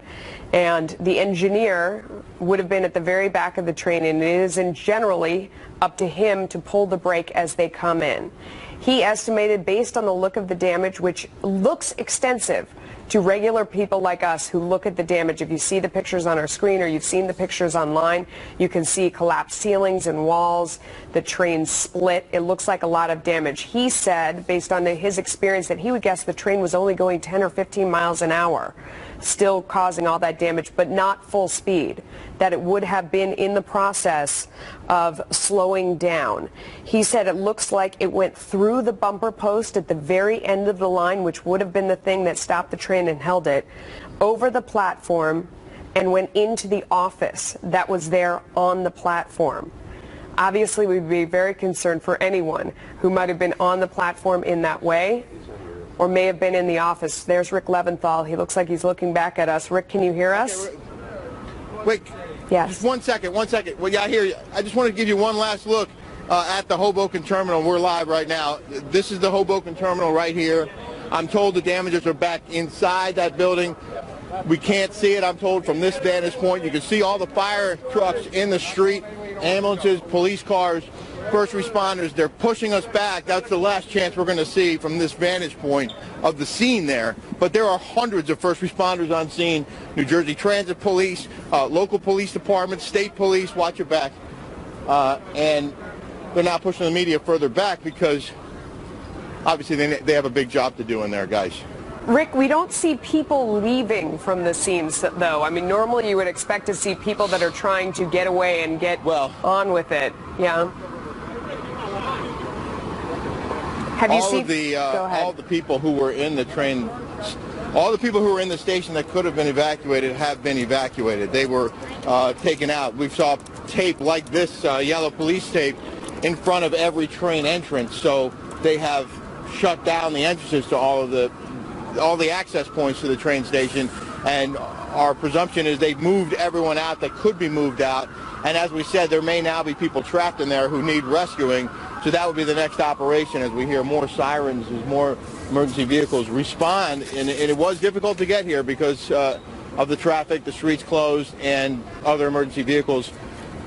And the engineer would have been at the very back of the train, and it isn't generally up to him to pull the brake as they come in. He estimated, based on the look of the damage, which looks extensive to regular people like us who look at the damage. If you see the pictures on our screen or you've seen the pictures online, you can see collapsed ceilings and walls, the train split. It looks like a lot of damage. He said, based on his experience, that he would guess the train was only going 10 or 15 miles an hour, still causing all that damage, but not full speed, that it would have been in the process of slowing down. He said it looks like it went through the bumper post at the very end of the line, which would have been the thing that stopped the train and held it, over the platform, and went into the office that was there on the platform. Obviously, we'd be very concerned for anyone who might have been on the platform in that way, or may have been in the office. There's Rick Leventhal. He looks like he's looking back at us. Rick, can you hear us? Okay, wait. Yes. Just 1 second, 1 second. Well, yeah, I hear you. I just want to give you one last look at the Hoboken terminal. We're live right now. This is the Hoboken terminal right here. I'm told the damages are back inside that building. We can't see it, I'm told, from this vantage point. You can see all the fire trucks in the street, ambulances, police cars, first responders. They're pushing us back. That's the last chance we're going to see from this vantage point of the scene there. But there are hundreds of first responders on scene, New Jersey Transit Police, local police departments, state police, watch your back. And they're now pushing the media further back because obviously they have a big job to do in there, guys. Rick, we don't see people leaving from the scenes, though. I mean, normally you would expect to see people that are trying to get away and get on with it. Yeah. Have you seen? Go ahead. All the people who were in the train, all the people who were in the station that could have been evacuated have been evacuated. They were taken out. We saw tape like this, yellow police tape, in front of every train entrance. So they have shut down the entrances to all the access points to the train station, and our presumption is they've moved everyone out that could be moved out. And as we said, there may now be people trapped in there who need rescuing. So that would be the next operation as we hear more sirens, as more emergency vehicles respond. And it was difficult to get here because of the traffic, the streets closed, and other emergency vehicles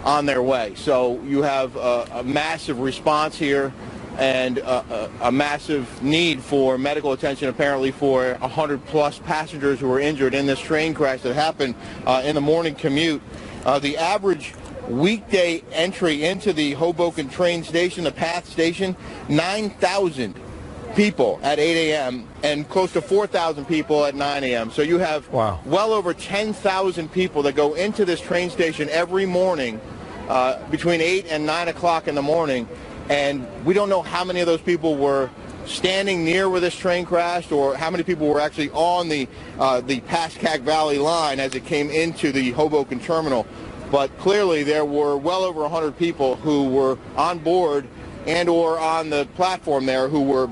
on their way. So you have a massive response here and a massive need for medical attention, apparently, for 100-plus passengers who were injured in this train crash that happened in the morning commute. The average weekday entry into the Hoboken train station, the PATH station, 9,000 people at 8 a.m. and close to 4,000 people at 9 a.m. So you have well over 10,000 people that go into this train station every morning between 8 and 9 o'clock in the morning. And we don't know how many of those people were standing near where this train crashed, or how many people were actually on the Pascack Valley line as it came into the Hoboken terminal. But clearly there were well over 100 people who were on board and or on the platform there who were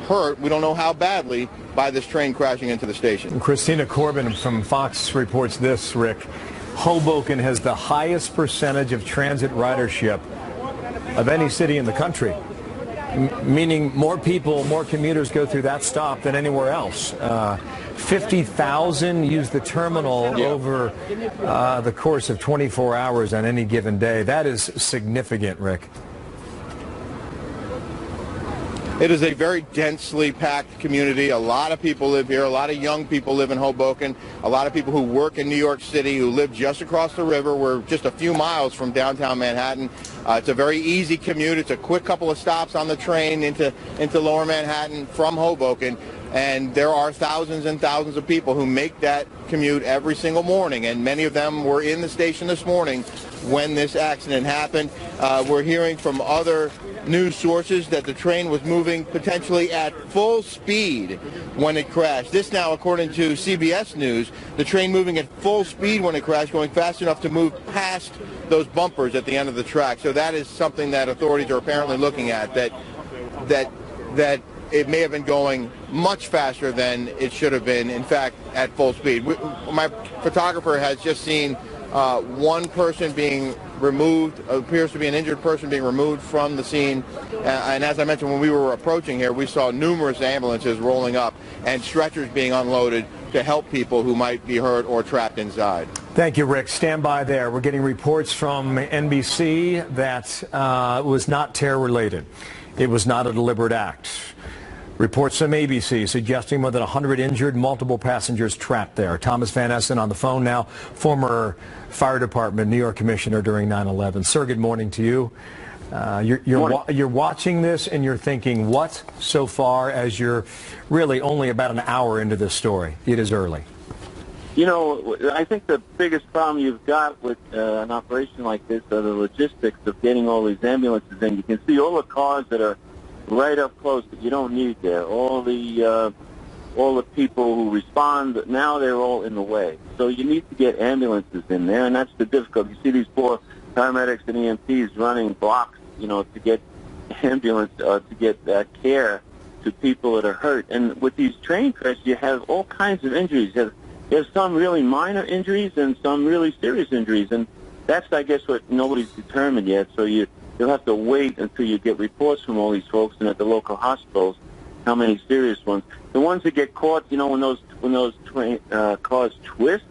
hurt, we don't know how badly, by this train crashing into the station. Christina Corbin from Fox reports this, Rick. Hoboken has the highest percentage of transit ridership of any city in the country, meaning more people, more commuters go through that stop than anywhere else. 50,000 use the terminal over the course of 24 hours on any given day. That is significant, Rick. It is a very densely packed community. A lot of people live here. A lot of young people live in Hoboken. A lot of people who work in New York City who live just across the river. We're just a few miles from downtown Manhattan. It's a very easy commute. It's a quick couple of stops on the train into lower Manhattan from Hoboken. And there are thousands and thousands of people who make that commute every single morning. And many of them were in the station this morning when this accident happened. We're hearing from other news sources that the train was moving potentially at full speed when it crashed. This now, according to CBS News, the train moving at full speed when it crashed, going fast enough to move past those bumpers at the end of the track. So that is something that authorities are apparently looking at, that it may have been going much faster than it should have been, in fact, at full speed. My photographer has just seen one person being removed, appears to be an injured person being removed from the scene. And as I mentioned, when we were approaching here, we saw numerous ambulances rolling up and stretchers being unloaded to help people who might be hurt or trapped inside. Thank you, Rick. Stand by there. We're getting reports from NBC that was not terror-related. it was not a deliberate act. Reports from ABC suggesting more than 100 injured, multiple passengers trapped there. Thomas Van Essen on the phone now, former Fire Department New York Commissioner during 9/11. Sir, good morning to you. You're watching this and you're thinking, what so far, as you're really only about an hour into this story? It is early. You know, I think the biggest problem you've got with an operation like this are the logistics of getting all these ambulances in. You can see all the cars that are right up close that you don't need there. All the people who respond, now they're all in the way. So you need to get ambulances in there, and that's the difficulty. You see these poor paramedics and EMTs running blocks, you know, to get ambulance, to get care to people that are hurt. And with these train crashes, you have all kinds of injuries. You have some really minor injuries and some really serious injuries, and that's, I guess, what nobody's determined yet. So you'll have to wait until you get reports from all these folks and at the local hospitals how many serious ones. The ones that get caught, you know, when those train cars twist,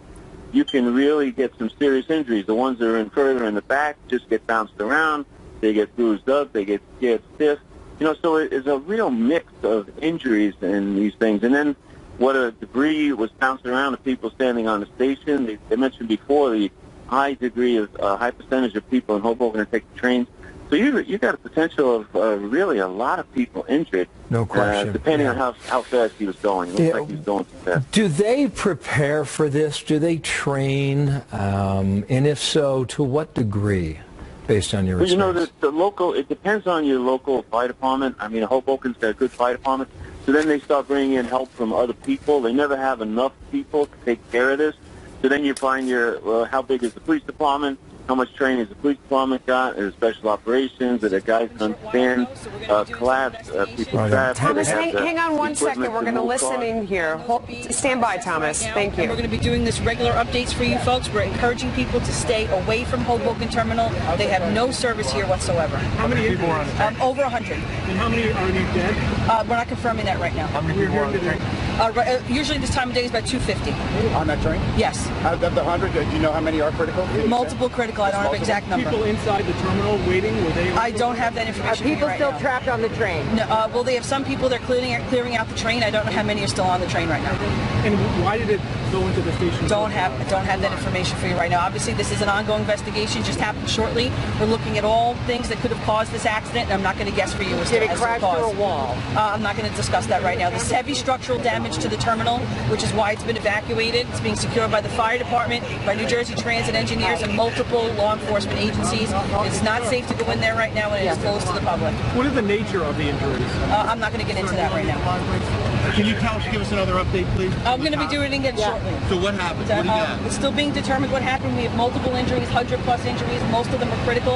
you can really get some serious injuries. The ones that are further in the back just get bounced around. They get bruised up. They get scared stiff. You know, so it's a real mix of injuries in these things. And then what a debris was bounced around the people standing on the station. They mentioned before the high percentage of people in Hoboken that take the trains. So you got a potential of really a lot of people injured. No question. Depending on how fast he was going. It looks like he was going too fast. Do they prepare for this? Do they train? And if so, to what degree, based on your experience? Well, you know, it depends on your local fire department. I mean, Hoboken's got a good fire department. So then they start bringing in help from other people. They never have enough people to take care of this. So then you find how big is the police department? How much training has the police department got? Is special operations? Are there guys who understand collapse, people trapped? Thomas, hang on one second. We're going to listen in here. Stand by, Thomas. Thank you. And we're going to be doing this regular updates for you folks. We're encouraging people to stay away from Hoboken Terminal. They have no service here whatsoever. How many people are on it? Over 100. And how many are dead? We're not confirming that right now. How many people are on the train? Usually this time of day is about 250. On that train? Yes. Out of the 100, do you know how many are critical? Multiple critical. I don't have an exact number. People inside the terminal waiting? Were they? I don't have that information. Are people still trapped on the train? No, well, they have some people that are clearing out the train. I don't know how many are still on the train right now. And why did it go into the station? Don't have that information for you right now. Obviously, this is an ongoing investigation. Just happened shortly. We're looking at all things that could have caused this accident, and I'm not going to guess for you as to the cause. Did it crash through a wall? I'm not going to discuss that right now. There's heavy structural damage to the terminal, which is why it's been evacuated. It's being secured by the fire department, by New Jersey Transit engineers, and multiple law enforcement agencies. It's not safe to go in there right now, and it is closed to the public. What is the nature of the injuries? I'm not going to get into that right now. Can you give us another update, please? I'm going to be doing it again shortly. So what happened? What do you got? It's still being determined what happened. We have multiple injuries, 100+ injuries. Most of them are critical.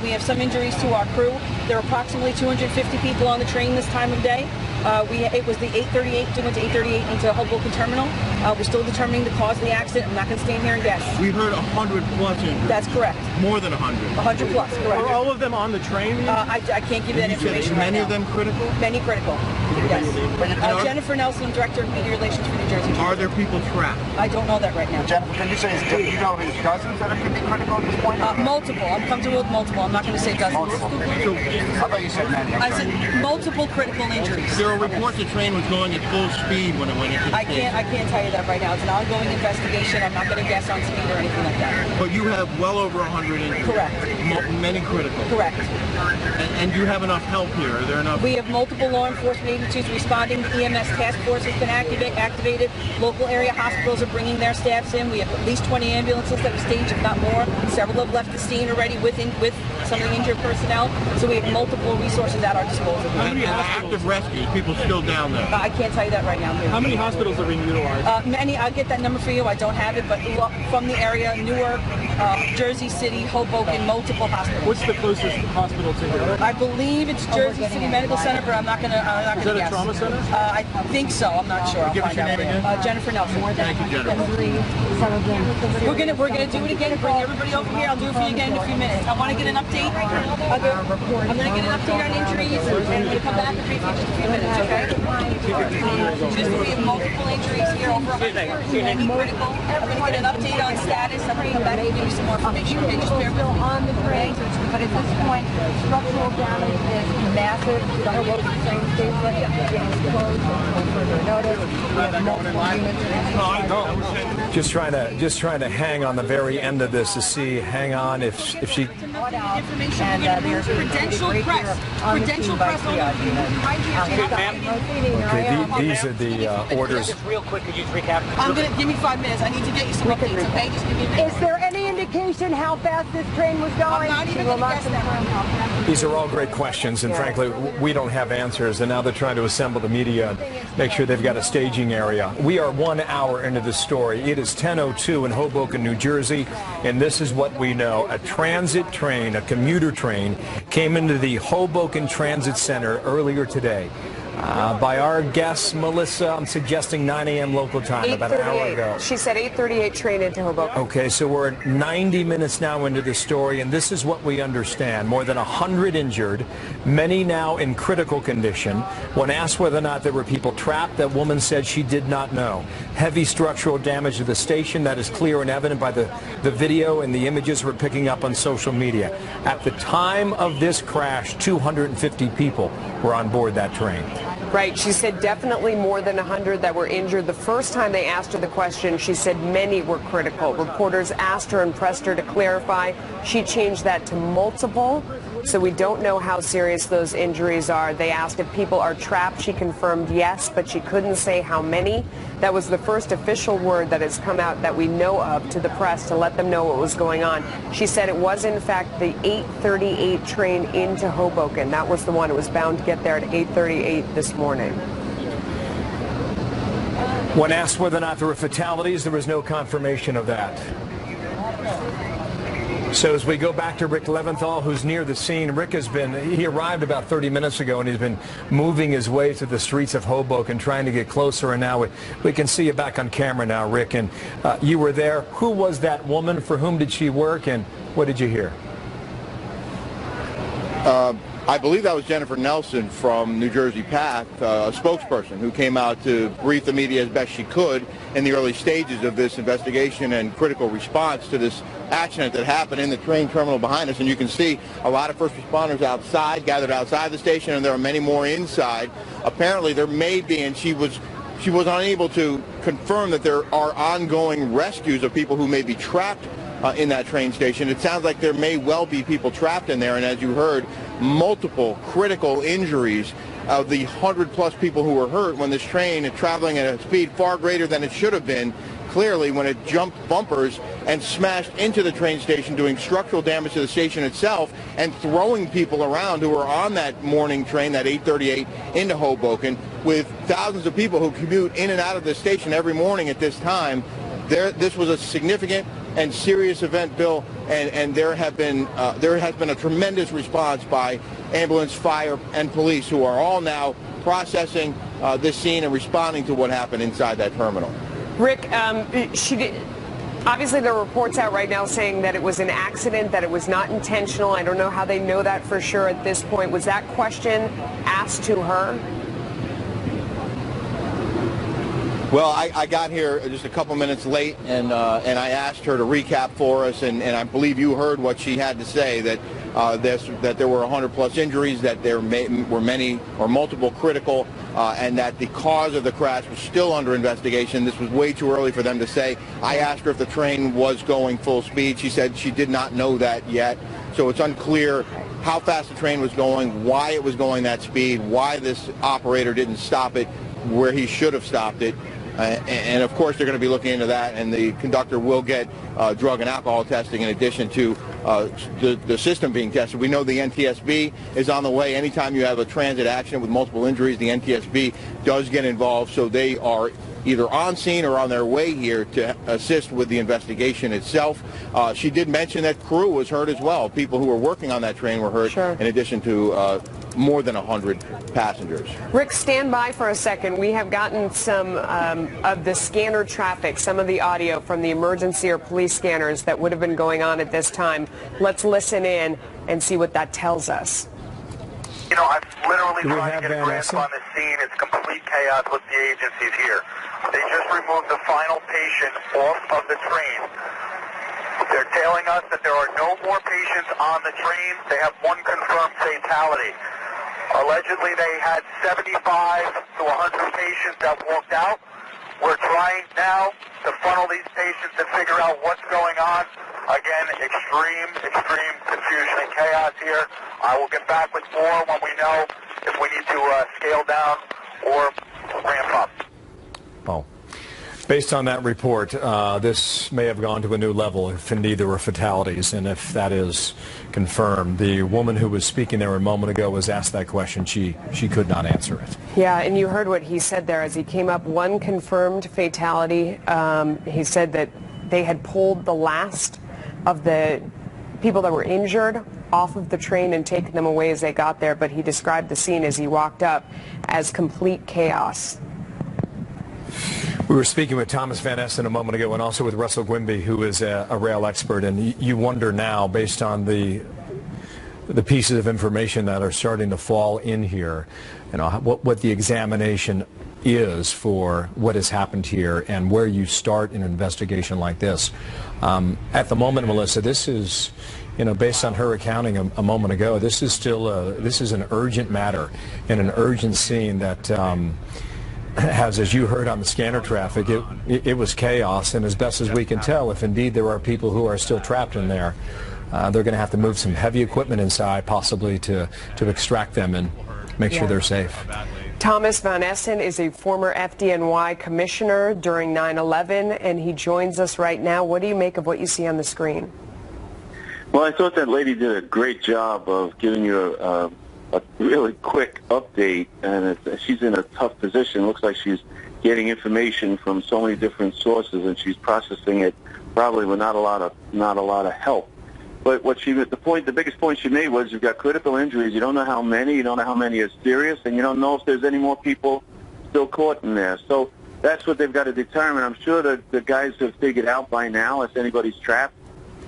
We have some injuries to our crew. There are approximately 250 people on the train this time of day. It was the 838, we went to 838 into Hoboken Terminal. We're still determining the cause of the accident. I'm not going to stand here and guess. We heard 100+ injuries. That's correct. More than 100. 100+, correct. Are all of them on the train? I can't give you that information right now. Many of them critical? Many critical, yes. Jennifer Nelson, Director of Media Relations for New Jersey. Are there people trapped? I don't know that right now. Jennifer, can you say, do you know his cousins that could be critical at this point? Multiple. I'm comfortable with multiple. I'm not going to say dozens. I thought you said many. I said multiple critical injuries. There are reports the train was going at full speed when it went into the station. I can't tell you that right now. It's an ongoing investigation. I'm not going to guess on speed or anything like that. But you have well over 100 injuries. Correct. Many critical. Correct. And you have enough help here? Are there enough? We have multiple law enforcement agencies responding. The EMS task force has been activated. Local area hospitals are bringing their staffs in. We have at least 20 ambulances that have staged, if not more. Several have left the scene already with some of the injured personnel. So we have multiple resources at our disposal. And active rescues, people still down there? I can't tell you that right now. How many hospitals are being utilized? Many. I'll get that number for you. I don't have it, but from the area, Newark, Jersey City, Hoboken, multiple hospitals. What's the closest hospital to here? I believe it's Jersey City Medical Center, but I'm not going to guess. Is that a trauma center? I think so. I'm not sure. I'll Give us find your out. name again? Jennifer Nelson. Thank you, Jennifer. We're gonna do it again and bring everybody over here. I'll do it for you again in a few minutes. I want to get an update. I'm going to get an update on injuries, and I'm going to come back and brief you in just a few minutes, okay? We have multiple injuries here, over 100, many critical. I'm going to get an update on status. I'm going to come back and give you some more information. Okay, just bear with me. On the train, but at this point, structural damage is massive. The Hoboken train station is closed until further notice. We have multiple units. Just trying to hang on the very end of this to see, hang on, if she. And there's credential press. Credential press Okay, these are the orders. Just real quick, could you recap? I'm going to give me 5 minutes. I need to get you some updates, okay? Just give me a minute. Is there any indication how fast this train was going? I'm not even going to guess that. These are all great questions, and frankly, we don't have answers. And now they're trying to assemble the media and make sure they've got a staging area. We are 1 hour into this story. It is 10:02 in Hoboken, New Jersey, and this is what we know. A transit train, a commuter train, came into the Hoboken Transit Center earlier today. By our guess, Melissa, I'm suggesting 9 a.m. local time, about an hour ago. She said 8:38 train into Hoboken. Okay, so we're 90 minutes now into the story, and this is what we understand. More than 100 injured, many now in critical condition. When asked whether or not there were people trapped, that woman said she did not know. Heavy structural damage to the station, that is clear and evident by the video and the images we're picking up on social media. At the time of this crash, 250 people were on board that train. Right. She said definitely more than 100 that were injured. The first time they asked her the question, she said many were critical. Reporters asked her and pressed her to clarify. She changed that to multiple. So we don't know how serious those injuries are. They asked if people are trapped. She confirmed yes, but she couldn't say how many. That was the first official word that has come out that we know of to the press to let them know what was going on. She said it was, in fact, the 8:38 train into Hoboken. That was the one. It was bound to get there at 8:38 this morning. When asked whether or not there were fatalities, there was no confirmation of that. So as we go back to Rick Leventhal, who's near the scene, Rick he arrived about 30 minutes ago, and he's been moving his way through the streets of Hoboken, trying to get closer, and now we can see you back on camera now, Rick, and you were there. Who was that woman? For whom did she work, and what did you hear? I believe that was Jennifer Nelson from New Jersey PATH, a spokesperson who came out to brief the media as best she could in the early stages of this investigation and critical response to this accident that happened in the train terminal behind us. And you can see a lot of first responders outside, gathered outside the station, and there are many more inside. Apparently there may be, and she was unable to confirm that there are ongoing rescues of people who may be trapped in that train station. It sounds like there may well be people trapped in there, and as you heard, multiple critical injuries of the 100-plus people who were hurt when this train is traveling at a speed far greater than it should have been, clearly, when it jumped bumpers and smashed into the train station, doing structural damage to the station itself and throwing people around who were on that morning train, that 8:38, into Hoboken, with thousands of people who commute in and out of the station every morning at this time. This was a significant and serious event, Bill, and there has been a tremendous response by ambulance, fire, and police, who are all now processing this scene and responding to what happened inside that terminal. Rick, obviously there are reports out right now saying that it was an accident, that it was not intentional. I don't know how they know that for sure at this point. Was that question asked to her? Well, I got here just a couple minutes late, and I asked her to recap for us, and I believe you heard what she had to say, that there were 100-plus injuries, that there were many or multiple critical, and that the cause of the crash was still under investigation. This was way too early for them to say. I asked her if the train was going full speed. She said she did not know that yet, so it's unclear how fast the train was going, why it was going that speed, why this operator didn't stop it where he should have stopped it. And of course they're going to be looking into that, and the conductor will get drug and alcohol testing in addition to the system being tested. We know the NTSB is on the way. Anytime you have a transit accident with multiple injuries, the NTSB does get involved, so they are either on scene or on their way here to assist with the investigation itself. She did mention that crew was hurt as well. People who were working on that train were hurt, sure, in addition to more than 100 passengers. Rick, stand by for a second. We have gotten some of the scanner traffic, some of the audio from the emergency or police scanners that would have been going on at this time. Let's listen in and see what that tells us. You know, I've literally tried to get a grasp on the scene. It's complete chaos. chaos with the agencies here. They just removed the final patient off of the train. They're telling us that there are no more patients on the train. They have one confirmed fatality. Allegedly, they had 75 to 100 patients that walked out. We're trying now to funnel these patients and figure out what's going on. Again, extreme confusion and chaos here. I will get back with more when we know if we need to scale down or ramp up. Oh. Based on that report, this may have gone to a new level if indeed there were fatalities, and if that is confirmed. The woman who was speaking there a moment ago was asked that question. She could not answer it. Yeah, and you heard what he said there as he came up. One confirmed fatality. He said that they had pulled the last of the people that were injured off of the train and taken them away as they got there, but he described the scene as he walked up as complete chaos. We were speaking with Thomas Van Essen a moment ago, and also with Russell Quimby, who is a rail expert, and you wonder now, based on the pieces of information that are starting to fall in here, you know, what the examination is for what has happened here and where you start an investigation like this. At the moment, Melissa, this is, you know, based on her accounting a moment ago, this is still this is an urgent matter and an urgent scene that has, as you heard on the scanner traffic, it was chaos, and as best as we can tell, if indeed there are people who are still trapped in there, they're going to have to move some heavy equipment inside, possibly to extract them and make sure they're safe. Thomas Van Essen is a former FDNY commissioner during 9/11, and he joins us right now. What do you make of what you see on the screen? Well, I thought that lady did a great job of giving you a really quick update, and she's in a tough position. Looks like she's getting information from so many different sources, and she's processing it probably with not a lot of help. But the biggest point she made was, you've got critical injuries. You don't know how many. You don't know how many are serious, and you don't know if there's any more people still caught in there. So that's what they've got to determine. I'm sure that the guys have figured out by now if anybody's trapped,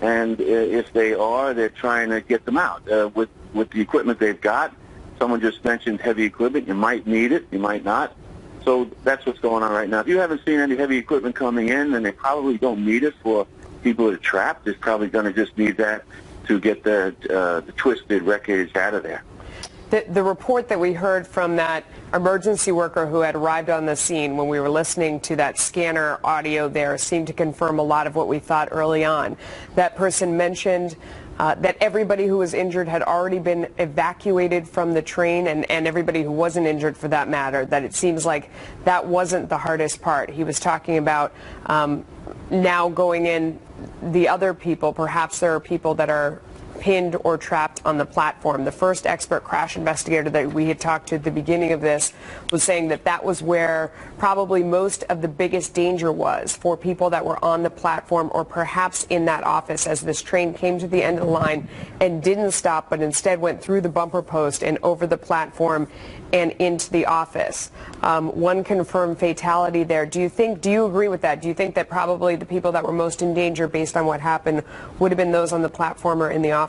and if they are, they're trying to get them out with the equipment they've got. Someone just mentioned heavy equipment. You might need it, you might not. So that's what's going on right now. If you haven't seen any heavy equipment coming in, then they probably don't need it for people that are trapped. They're probably going to just need that to get the twisted wreckage out of there. The report that we heard from that emergency worker who had arrived on the scene when we were listening to that scanner audio there seemed to confirm a lot of what we thought early on. That person mentioned that everybody who was injured had already been evacuated from the train, and everybody who wasn't injured for that matter, that it seems like that wasn't the hardest part. He was talking about now going in the other people. Perhaps there are people that are pinned or trapped on the platform. The first expert crash investigator that we had talked to at the beginning of this was saying that that was where probably most of the biggest danger was for people that were on the platform or perhaps in that office as this train came to the end of the line and didn't stop, but instead went through the bumper post and over the platform and into the office. One confirmed fatality there. Do you agree with that? Do you think that probably the people that were most in danger based on what happened would have been those on the platform or in the office?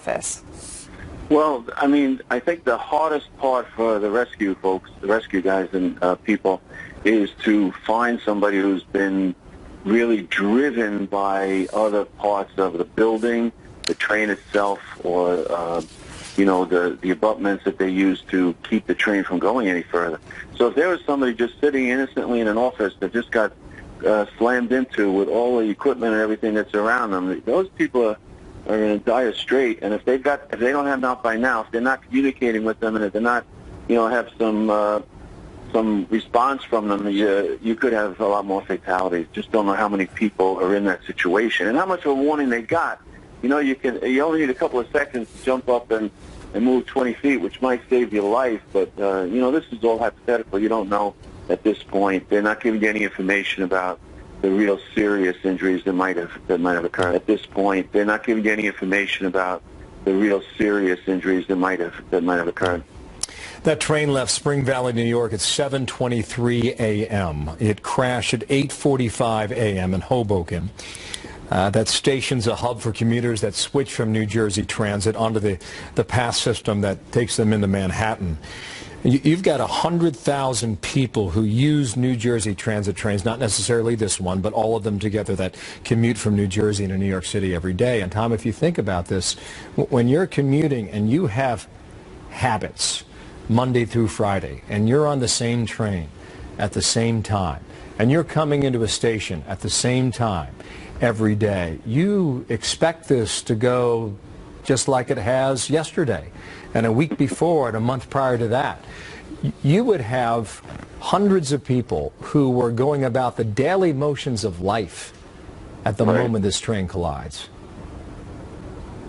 Well, I mean, I think the hardest part for the rescue folks, the rescue guys and people, is to find somebody who's been really driven by other parts of the building, the train itself, or you know, the abutments that they use to keep the train from going any further. So if there was somebody just sitting innocently in an office that just got slammed into with all the equipment and everything that's around them, those people are in a dire strait. And if they don't have enough by now, if they're not communicating with them, and if they're not, you know, have some response from them, you could have a lot more fatalities. Just don't know how many people are in that situation and how much of a warning they got. You know, you only need a couple of seconds to jump up and move 20 feet, which might save your life. But, you know, this is all hypothetical. You don't know at this point. They're not giving you any information about the real serious injuries that might have occurred. At this point, they're not giving you any information about the real serious injuries that might have occurred. That train left Spring Valley, New York at 7:23 a.m. It crashed at 8:45 a.m. in Hoboken. That station's a hub for commuters that switch from New Jersey Transit onto the pass system that takes them into Manhattan. You've got 100,000 people who use New Jersey transit trains, not necessarily this one, but all of them together that commute from New Jersey to New York City every day. And Tom, if you think about this, when you're commuting and you have habits Monday through Friday, and you're on the same train at the same time, and you're coming into a station at the same time every day, you expect this to go just like it has yesterday, and a week before, and a month prior to that. You would have hundreds of people who were going about the daily motions of life at the moment this train collides.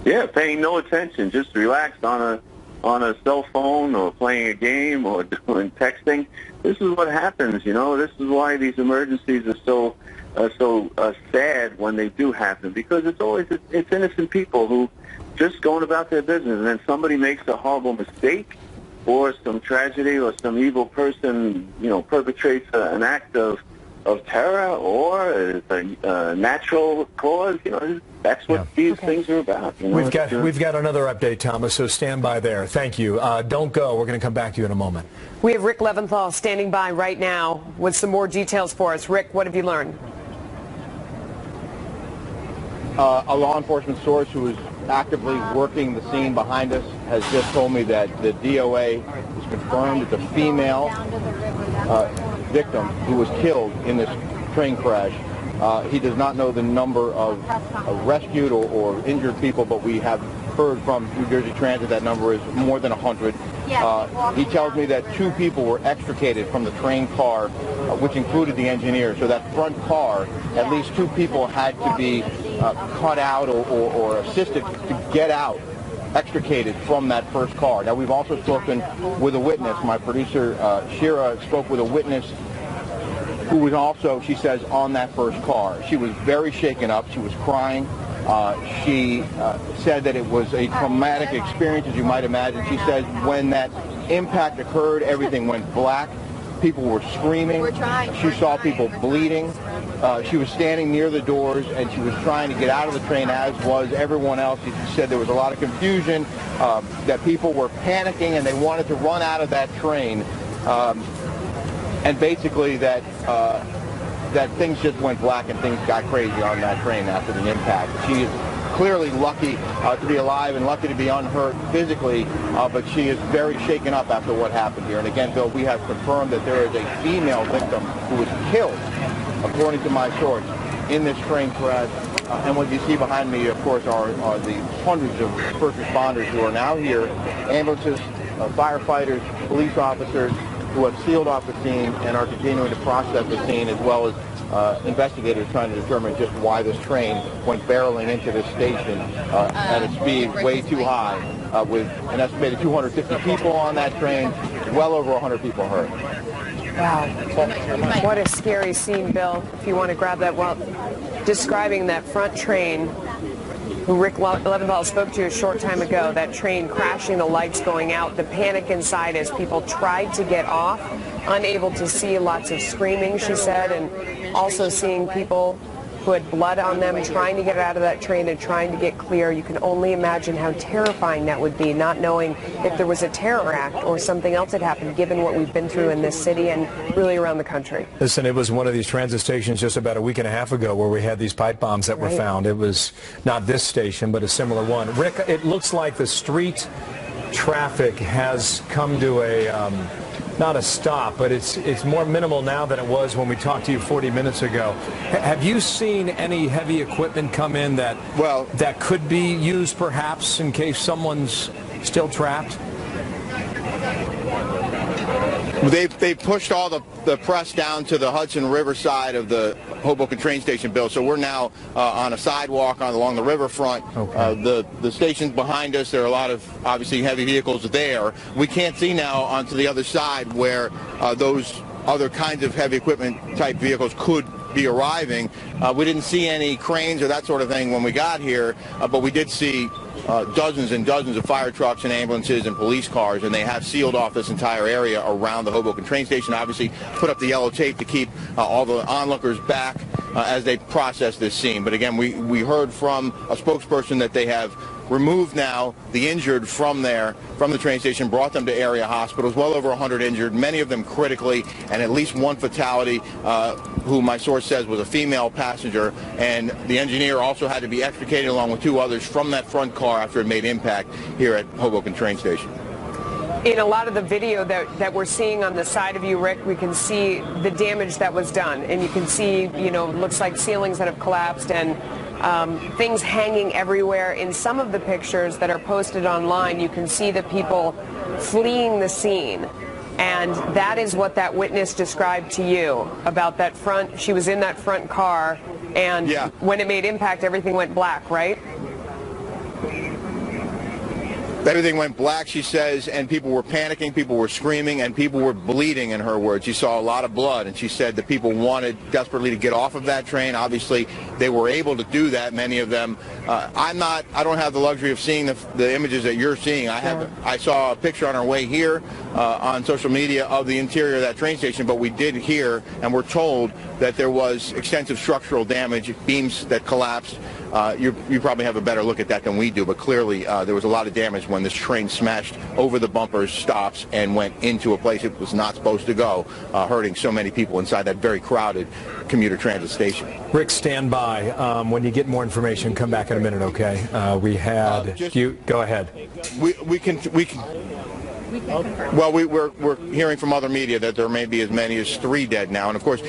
Yeah, paying no attention, just relaxed on a cell phone or playing a game or doing texting. This is what happens, you know. This is why these emergencies are so sad when they do happen, because it's innocent people who just going about their business, and then somebody makes a horrible mistake, or some tragedy, or some evil person, you know, perpetrates an act of terror, or a natural cause. You know, that's what these things are about. You know? We've got another update, Thomas, so stand by there. Thank you. Don't go. We're going to come back to you in a moment. We have Rick Leventhal standing by right now with some more details for us. Rick, what have you learned? A law enforcement source who is actively working the scene behind us has just told me that the DOA has confirmed it's a female victim who was killed in this train crash. He does not know the number of rescued or injured people, but we have heard from New Jersey Transit that number is more than 100. He tells me that 2 people were extricated from the train car, which included the engineer. So that front car, at least 2 people had to be cut out or assisted to get out, extricated from that first car. Now, we've also spoken with a witness. My producer, Shira, spoke with a witness who was also, she says, on that first car. She was very shaken up. She was crying. She said that it was a traumatic experience, as you might imagine. She said when that impact occurred, everything went black. People were screaming. She saw people bleeding. She was standing near the doors, and she was trying to get out of the train, as was everyone else. She said there was a lot of confusion, that people were panicking, and they wanted to run out of that train. And basically that things just went black and things got crazy on that train after the impact. She is clearly lucky to be alive and lucky to be unhurt physically, but she is very shaken up after what happened here. And again, Bill, we have confirmed that there is a female victim who was killed, according to my source, in this train crash. And what you see behind me, of course, are the hundreds of first responders who are now here, ambulances, firefighters, police officers, who have sealed off the scene and are continuing to process the scene, as well as investigators trying to determine just why this train went barreling into this station at a speed way too high, with an estimated 250 people on that train, well over 100 people hurt. Wow. What a scary scene, Bill. If you want to grab that, well, describing that front train, who Rick Leventhal spoke to a short time ago, that train crashing, the lights going out, the panic inside as people tried to get off, unable to see, lots of screaming, she said, and also seeing people who had blood on them trying to get out of that train and trying to get clear. You can only imagine how terrifying that would be, not knowing if there was a terror act or something else had happened, given what we've been through in this city and really around the country. Listen, it was one of these transit stations just about a week and a half ago where we had these pipe bombs that were found. It was not this station, but a similar one. Rick, it looks like the street traffic has come to a not a stop, but it's more minimal now than it was when we talked to you 40 minutes ago. Have you seen any heavy equipment come in that could be used perhaps in case someone's still trapped? They pushed all the press down to the Hudson River side of the Hoboken train station, Bill. So we're now on a sidewalk along the riverfront. Okay. The station's behind us. There are a lot of obviously heavy vehicles there. We can't see now onto the other side where those other kinds of heavy equipment type vehicles could be arriving. We didn't see any cranes or that sort of thing when we got here, but we did see dozens and dozens of fire trucks and ambulances and police cars, and they have sealed off this entire area around the Hoboken train station. Obviously put up the yellow tape to keep all the onlookers back as they process this scene. But again, we heard from a spokesperson that they have removed now the injured from the train station, brought them to area hospitals, well over 100 injured, many of them critically, and at least one fatality, who my source says was a female passenger, and the engineer also had to be extricated along with 2 others from that front car after it made impact here at Hoboken train station. In a lot of the video that we're seeing on the side of you, Rick, we can see the damage that was done, and you can see, looks like ceilings that have collapsed and things hanging everywhere. In some of the pictures that are posted online, you can see the people fleeing the scene. And that is what that witness described to you about that front. She was in that front car, and when it made impact, everything went black, right? Everything went black, she says, and people were panicking, people were screaming, and people were bleeding, in her words. She saw a lot of blood, and she said that people wanted desperately to get off of that train. Obviously, they were able to do that, many of them. I don't have the luxury of seeing the images that you're seeing. I saw a picture on our way here on social media of the interior of that train station, but we did hear and were told that there was extensive structural damage, beams that collapsed. You probably have a better look at that than we do, but clearly there was a lot of damage when this train smashed over the bumpers, stops, and went into a place it was not supposed to go, hurting so many people inside that very crowded commuter transit station. Rick, stand by. When you get more information, come back in a minute, okay? We had go ahead. We can. Well, we're hearing from other media that there may be as many as 3 dead now, and of course,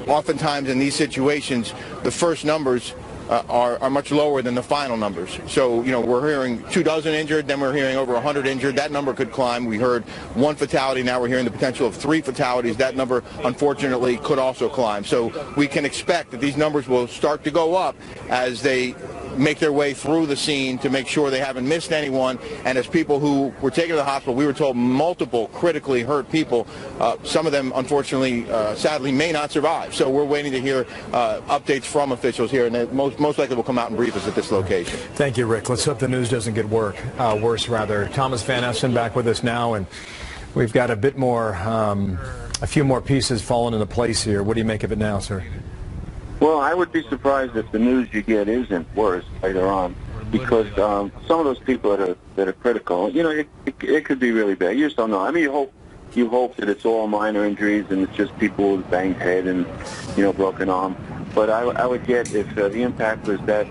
oftentimes in these situations, the first numbers are much lower than the final numbers. So, we're hearing 24 injured, then we're hearing over 100 injured. That number could climb. We heard 1 fatality. Now we're hearing the potential of 3 fatalities. That number, unfortunately, could also climb. So we can expect that these numbers will start to go up as they make their way through the scene to make sure they haven't missed anyone. And as people who were taken to the hospital, we were told multiple critically hurt people, some of them, unfortunately, sadly, may not survive. So we're waiting to hear updates from officials here, and they most likely will come out and brief us at this location. Thank you, Rick. Let's hope the news doesn't get worse. Thomas Van Essen back with us now, and we've got a bit more, a few more pieces falling into place here. What do you make of it now, sir? Well, I would be surprised if the news you get isn't worse later on, because some of those people that are critical, it could be really bad. You just don't know. I mean, you hope that it's all minor injuries and it's just people with banged head and broken arm. But I would get, if the impact was that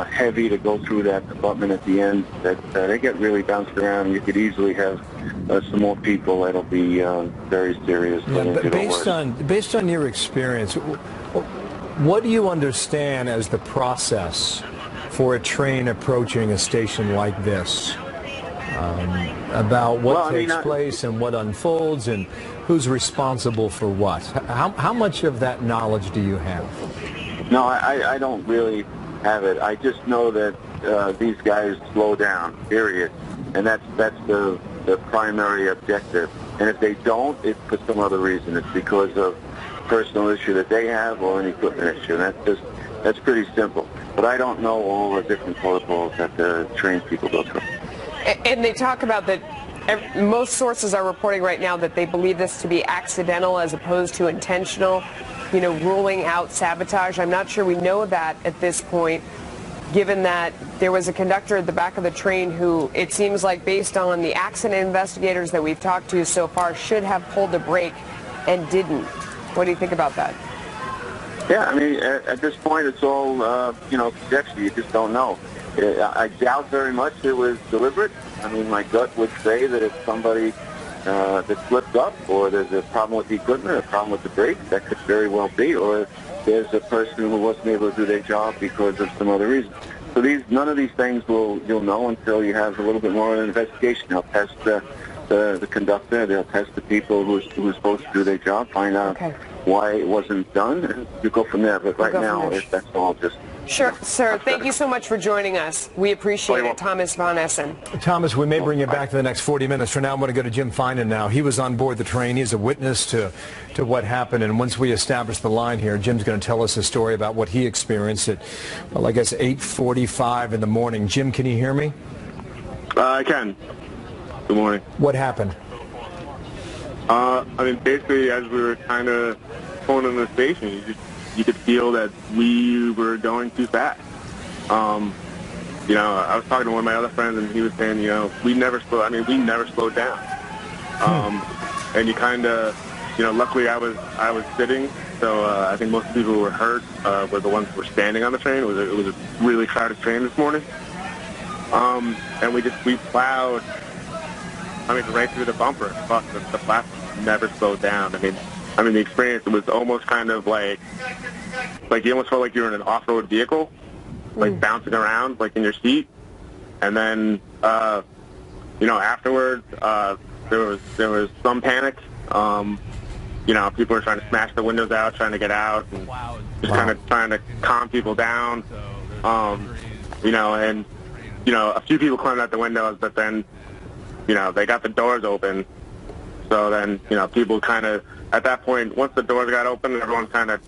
heavy to go through that abutment at the end, that they get really bounced around. You could easily have some more people that'll be very serious. But based on your experience, what do you understand as the process for a train approaching a station like this? About what takes place and what unfolds and who's responsible for what? How much of that knowledge do you have? No, I don't really have it. I just know that these guys slow down, period. And that's the primary objective. And if they don't, it's for some other reason. It's because of personal issue that they have or an equipment issue. That's pretty simple. But I don't know all the different protocols that the train people go through. And they talk about that most sources are reporting right now that they believe this to be accidental as opposed to intentional, ruling out sabotage. I'm not sure we know that at this point, given that there was a conductor at the back of the train who, it seems like based on the accident investigators that we've talked to so far, should have pulled the brake and didn't. What do you think about that? Yeah, I mean, at this point, it's all, conjecture. You just don't know. I doubt very much it was deliberate. I mean, my gut would say that if somebody that slipped up, or there's a problem with the equipment, a problem with the brake, that could very well be, or there's a person who wasn't able to do their job because of some other reason. So none of these things you'll know until you have a little bit more of an investigation. They'll test the conductor, they'll test the people who are supposed to do their job, find out why it wasn't done, and you go from there. But right now, that's all just... Sure, sir. Thank you so much for joining us. We appreciate it, Thomas Van Essen. Thomas, we may bring you back to the next 40 minutes. For now, I'm going to go to Jim Finan now. He was on board the train. He's a witness to what happened. And once we establish the line here, Jim's going to tell us a story about what he experienced at, well, I guess 8:45 in the morning. Jim, can you hear me? I can. Good morning. What happened? I mean, basically, as we were kind of pulling in the station, you could feel that we were going too fast. You know, I was talking to one of my other friends, and he was saying, you know, we never slowed down. And you kind of, you know, luckily I was sitting, so I think most people who were hurt were the ones who were standing on the train. It was a really crowded train this morning. And we plowed, right through the bumper. The platform never slowed down. I mean, the experience was almost kind of like you almost felt like you were in an off-road vehicle, like bouncing around, like in your seat. And then, you know, afterwards, there was some panic. You know, people were trying to smash the windows out, trying to get out, and just kind of trying to calm people down. You know, and you know, a few people climbed out the windows, but then, you know, they got the doors open. So then, you know, people kind of, at that point, once the doors got open, everyone kind of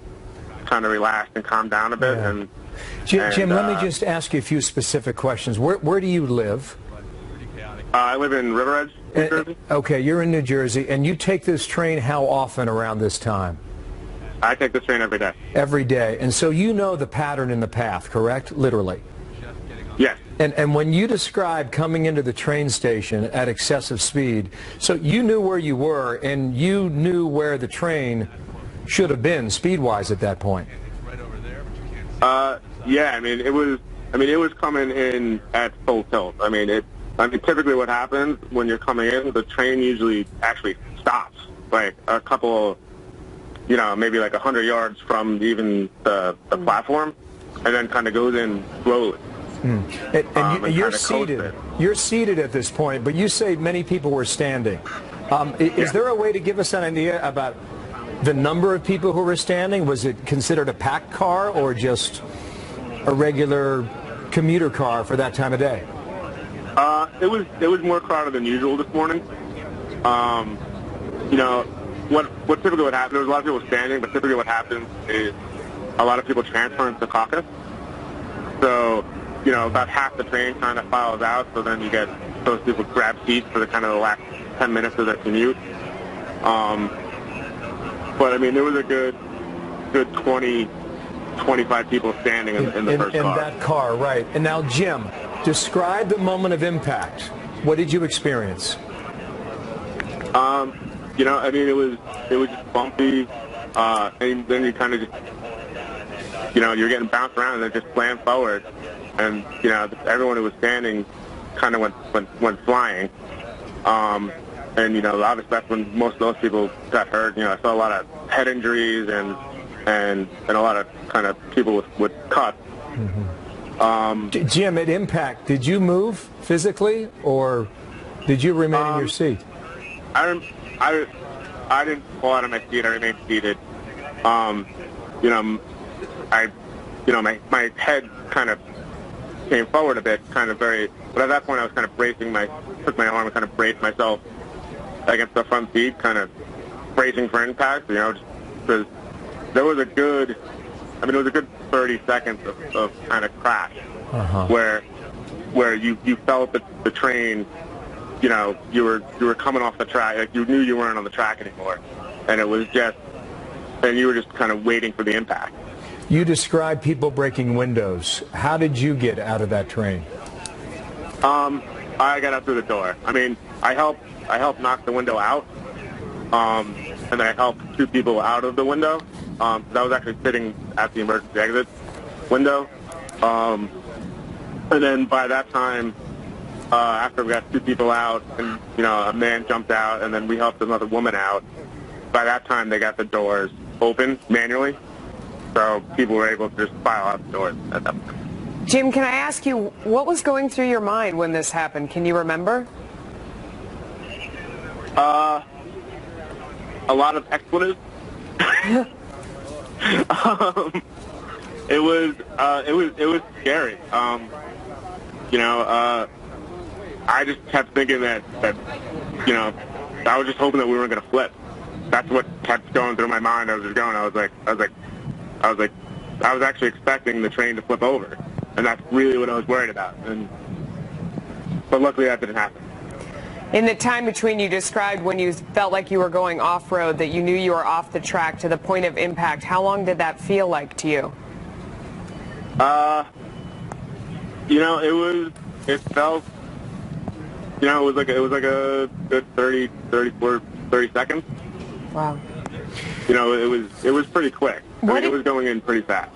relaxed and calmed down a bit. Yeah. Jim, let me just ask you a few specific questions. Where do you live? I live in River Edge, New Jersey. Okay, you're in New Jersey, and you take this train how often around this time? I take this train every day. Every day. And so you know the pattern in the path, correct? Literally. Yes. And when you describe coming into the train station at excessive speed, so you knew where you were, and you knew where the train should have been speed-wise at that point. Yeah, I mean, it was coming in at full tilt. I mean, typically what happens when you're coming in, the train usually actually stops, like a couple, you know, maybe like 100 yards from even the platform, and then kind of goes in slowly. And you're seated. You're seated at this point, but you say many people were standing. Is there a way to give us an idea about the number of people who were standing? Was it considered a packed car or just a regular commuter car for that time of day? It was more crowded than usual this morning. You know, what typically would happen, there was a lot of people standing, but typically what happens is a lot of people transfer into caucus. So, you know, about half the train kind of files out, so then you get those people grab seats for the kind of the last 10 minutes of their commute. But I mean, there was a good 20, 25 people standing in the first car. In that car, right. And now, Jim, describe the moment of impact. What did you experience? You know, I mean, it was just bumpy, and then you kind of just, you know, you're getting bounced around and then just slammed forward, and you know, everyone who was standing kind of went flying. And you know, obviously that's when most of those people got hurt. You know, I saw a lot of head injuries and a lot of kind of people with cuts. Jim, at impact, did you move physically, or did you remain in your seat? I didn't fall out of my seat. I remained seated. You know, my head kind of came forward a bit, but at that point I was kind of took my arm and kind of braced myself against the front seat, kind of bracing for impact, you know, just because there was a good 30 seconds of kind of crash, where you felt the train, you know, you were coming off the track, like you knew you weren't on the track anymore, and you were just kind of waiting for the impact. You described people breaking windows. How did you get out of that train? I got out through the door. I mean, I helped knock the window out, and I helped two people out of the window. I was actually sitting at the emergency exit window. And then by that time, after we got two people out, and you know, a man jumped out, and then we helped another woman out. By that time, they got the doors open manually, so people were able to just file out the doors at that point. Jim, can I ask you, what was going through your mind when this happened? Can you remember? A lot of expletives. It was scary. You know, I just kept thinking that you know, I was just hoping that we weren't going to flip. That's what kept going through my mind. I was actually expecting the train to flip over, and that's really what I was worried about. But luckily that didn't happen. In the time between, you described when you felt like you were going off-road, that you knew you were off the track to the point of impact. How long did that feel like to you? It felt, it was like a good 30 seconds. Wow. It was pretty quick. It was going in pretty fast.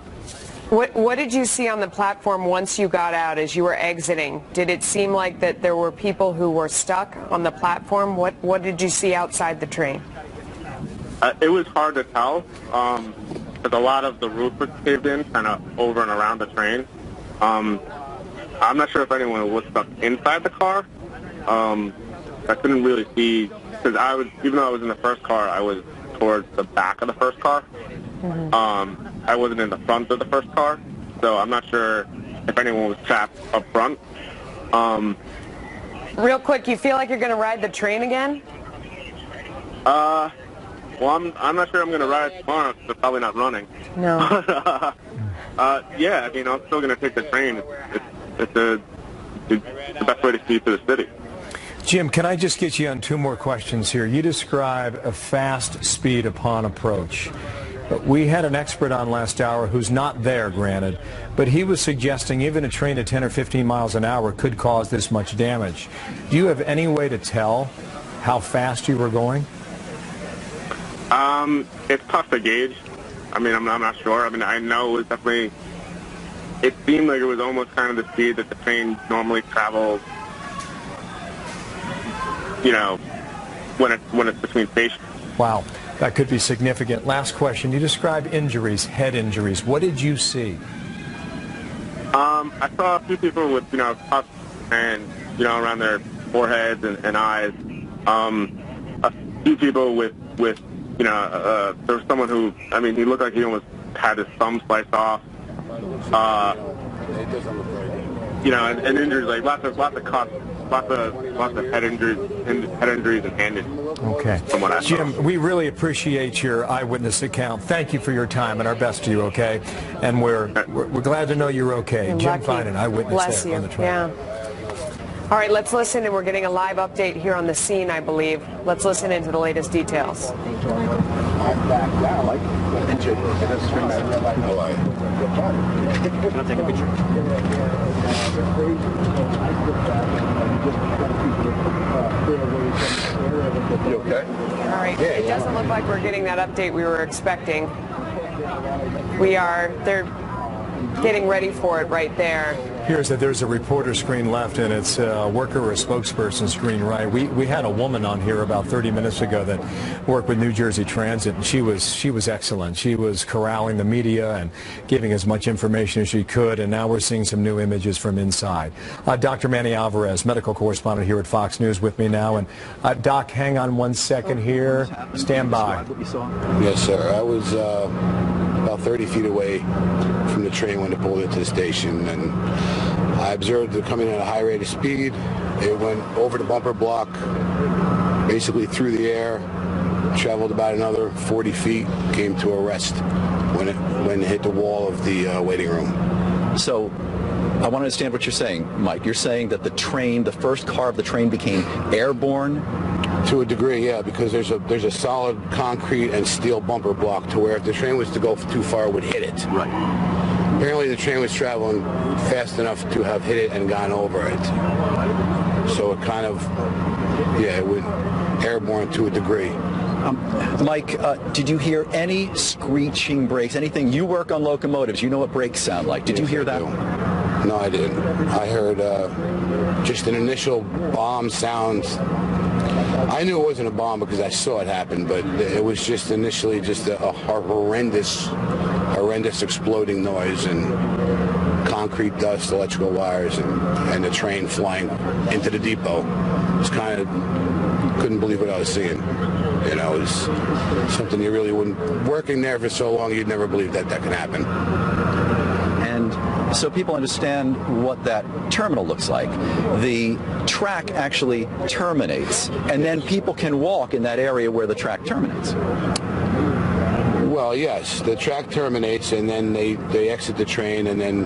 What did you see on the platform once you got out as you were exiting? Did it seem like that there were people who were stuck on the platform? What did you see outside the train? It was hard to tell because a lot of the roof was caved in kind of over and around the train. I'm not sure if anyone was stuck inside the car. I couldn't really see because even though I was in the first car, I was towards the back of the first car. I wasn't in the front of the first car, so I'm not sure if anyone was trapped up front. Real quick, you feel like you're going to ride the train again? Well, I'm not sure I'm going to ride tomorrow, so probably not running. No. Yeah, I'm still going to take the train. It's the best way to see to the city. Jim, can I just get you on two more questions here? You describe a fast speed upon approach. We had an expert on last hour who's not there, granted, but he was suggesting even a train at 10 or 15 miles an hour could cause this much damage. Do you have any way to tell how fast you were going? It's tough to gauge. I'm not sure. I know it was definitely, it seemed like it was almost kind of the speed that the train normally travels, when it's between stations. Wow, that could be significant. Last question. You describe injuries, head injuries. What did you see? I saw a few people with, cuts and, around their foreheads and eyes. A few people with there was someone who, he looked like he almost had his thumb sliced off. And injuries, like lots of cuts, lots of head injuries and hand injuries. Okay. Jim, we really appreciate your eyewitness account. Thank you for your time, and our best to you, okay? And we're glad to know you're okay. And Jim Finan, eyewitness there on the train. Yeah. All right, let's listen, and we're getting a live update here on the scene, I believe. Let's listen into the latest details. You okay? All right, it doesn't look like we're getting that update we were expecting. They're getting ready for it right there. There's a reporter screen left, and it's a worker or a spokesperson screen right. We had a woman on here about 30 minutes ago that worked with New Jersey Transit, and she was excellent. She was corralling the media and giving as much information as she could, and now we're seeing some new images from inside. Dr. Manny Alvarez, medical correspondent here at Fox News, with me now. And Doc, hang on one second here. Stand by. Yes, sir. I was about 30 feet away from the train when it pulled into the station, and I observed it coming at a high rate of speed. It went over the bumper block, basically through the air, traveled about another 40 feet, came to a rest when it hit the wall of the waiting room. So I want to understand what you're saying, Mike. You're saying that the first car of the train became airborne? To a degree, yeah, because there's a solid concrete and steel bumper block to where if the train was to go too far, it would hit it. Right. Apparently the train was traveling fast enough to have hit it and gone over it. So it kind of, it went airborne to a degree. Mike, did you hear any screeching brakes, anything? You work on locomotives. You know what brakes sound like. Did you hear that? No, I didn't. I heard just an initial bomb sound. I knew it wasn't a bomb because I saw it happen, but it was just initially just a horrendous exploding noise and concrete dust, electrical wires, and the train flying into the depot. Just kind of couldn't believe what I was seeing. It was something you really wouldn't, working there for so long, you'd never believe that could happen. And so people understand what that terminal looks like. The track actually terminates, and then people can walk in that area where the track terminates. Well, yes, the track terminates, and then they exit the train, and then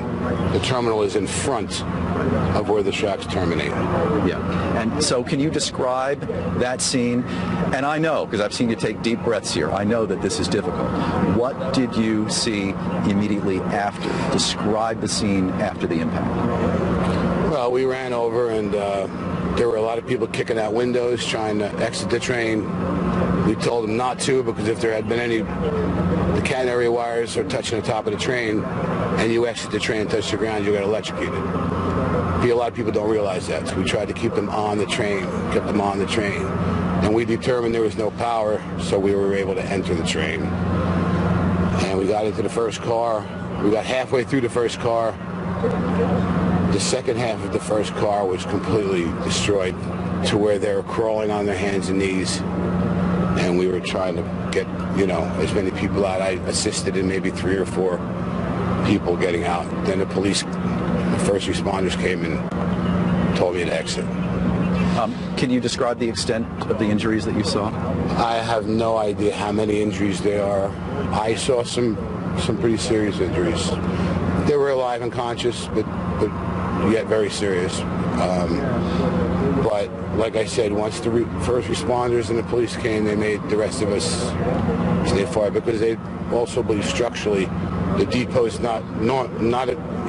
the terminal is in front of where the tracks terminate. Yeah. And so can you describe that scene? And I know, because I've seen you take deep breaths here, I know that this is difficult. What did you see immediately after? Describe the scene after the impact. Well, we ran over and there were a lot of people kicking out windows, trying to exit the train. We told them not to, because if there had been any, the catenary wires are touching the top of the train, and you exit the train and touch the ground, you got electrocuted. A lot of people don't realize that. So we tried to keep them on the train, kept them on the train. And we determined there was no power, so we were able to enter the train. And we got into the first car. We got halfway through the first car. The second half of the first car was completely destroyed to where they were crawling on their hands and knees. And we were trying to get, as many people out. I assisted in maybe 3 or 4 people getting out. Then the police, the first responders came and told me to exit. Can you describe the extent of the injuries that you saw? I have no idea how many injuries there are. I saw some pretty serious injuries. They were alive and conscious, but yet very serious. But like I said, once the first responders and the police came, they made the rest of us stay far, because they also believe structurally the depot's not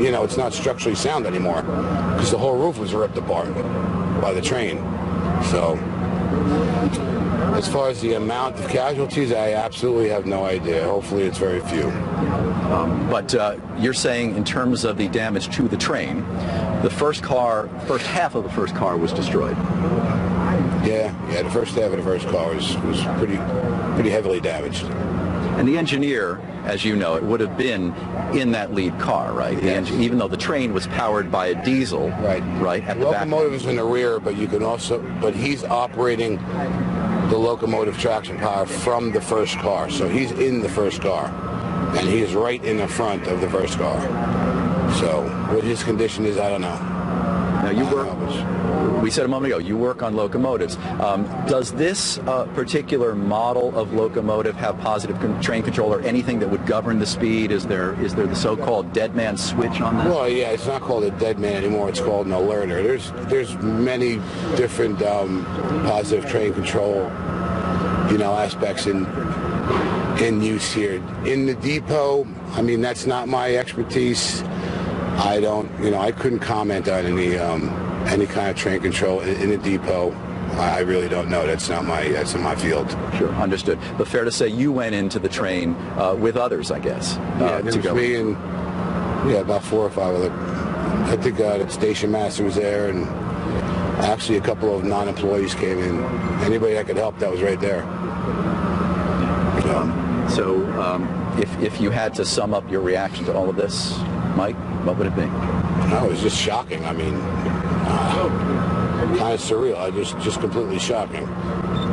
it's not structurally sound anymore, because the whole roof was ripped apart by the train. So as far as the amount of casualties, I absolutely have no idea. Hopefully it's very few. But you're saying in terms of the damage to the train, the first half of the first car was destroyed. Yeah, the first half of the first car was pretty heavily damaged. And the engineer, as you know, it would have been in that lead car, right? Yes. Even though the train was powered by a diesel, right at the back. Locomotive is in the rear, but but he's operating the locomotive traction power from the first car. So he's in the first car, and he is right in the front of the first car. So what his condition is, I don't know. Now you work, we said a moment ago, you work on locomotives. Does this particular model of locomotive have positive train control or anything that would govern the speed? Is there the so-called dead man switch on that? Well, yeah, it's not called a dead man anymore. It's called an alerter. There's many different positive train control, aspects in use here. In the depot, I mean, that's not my expertise. I don't, I couldn't comment on any kind of train control in the depot. I really don't know. That's in my field. Sure, understood. But fair to say you went into the train with others, I guess. Yeah, there was me and about 4 or 5 other. I think the station master was there, and actually a couple of non-employees came in. Anybody that could help, that was right there. So if you had to sum up your reaction to all of this, Mike, what would it be? No, it was just shocking. I mean, kind of surreal. Just completely shocking.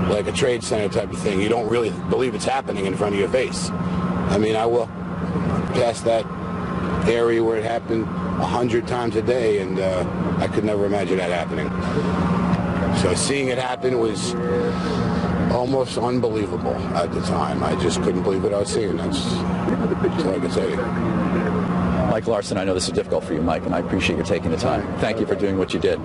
Like a trade center type of thing. You don't really believe it's happening in front of your face. I mean, I walk past that area where it happened 100 times a day, and I could never imagine that happening. So seeing it happen was almost unbelievable at the time. I just couldn't believe what I was seeing. That's all I can say. Mike Larson, I know this is difficult for you, Mike, and I appreciate you taking the time. Thank you for doing what you did.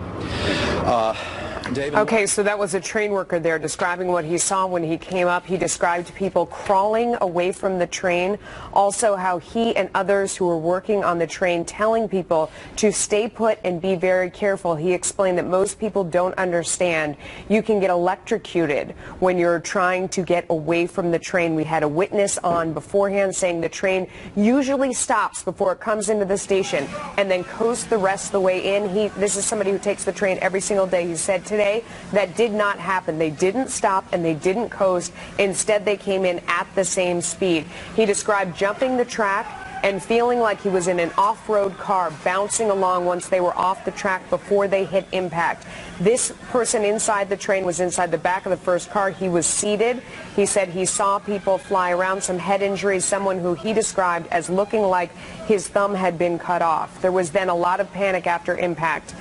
David? Okay, so that was a train worker there describing what he saw when he came up. He described people crawling away from the train, also how he and others who were working on the train telling people to stay put and be very careful. He explained that most people don't understand you can get electrocuted when you're trying to get away from the train. We had a witness on beforehand saying the train usually stops before it comes into the station and then coasts the rest of the way in. This is somebody who takes the train every single day. He said today that did not happen. They didn't stop and they didn't coast. Instead, they came in at the same speed. He described jumping the track and feeling like he was in an off-road car bouncing along once they were off the track before they hit impact. This person inside the train was inside the back of the first car. He was seated. He said he saw people fly around, some head injuries, someone who he described as looking like his thumb had been cut off. There was then a lot of panic after impact.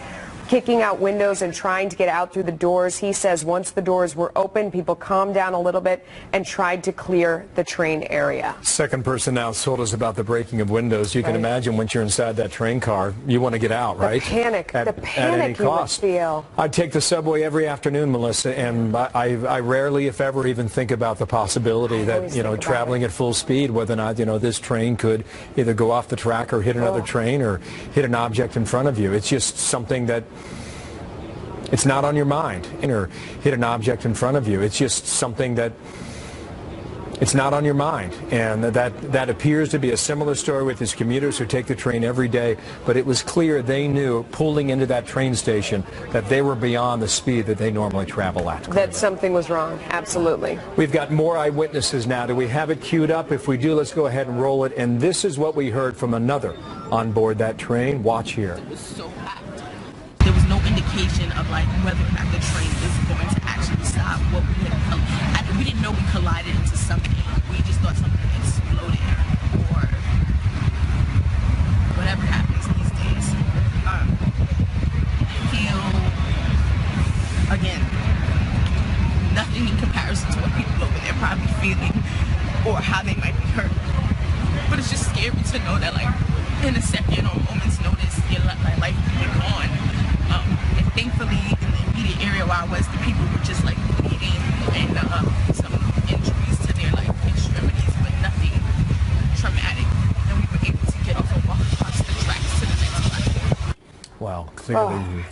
kicking out windows and trying to get out through the doors. He says once the doors were open, people calmed down a little bit and tried to clear the train area. Second person now told us about the breaking of windows. You can imagine once you're inside that train car, you want to get out, right? The panic at any cost. You would feel. I take the subway every afternoon, Melissa, and I rarely, if ever, even think about the possibility that, you know, traveling at full speed, whether or not, you know, this train could either go off the track or hit another train or hit an object in front of you. It's just something that it's not on your mind. Or hit an object in front of you. It's just something that it's not on your mind. And that appears to be a similar story with these commuters who take the train every day. But it was clear they knew pulling into that train station that they were beyond the speed that they normally travel at. That something was wrong. Absolutely. We've got more eyewitnesses now. Do we have it queued up? If we do, let's go ahead and roll it. And this is what we heard from another on board that train. Watch here. It was so packed. There was no indication of like whether or not the train is going to actually stop. What we didn't know we collided into something. We just thought something exploded or whatever happens these days. I feel, again, nothing in comparison to what people over there probably feeling or how they might be hurt. But it's just scary to know that, like, in a second or a moment's notice, your life could be gone. And thankfully, in the immediate area where I was, the people were just like bleeding and some injuries to their like extremities, but nothing traumatic. And we were able to get off the tracks to the next platform. Wow,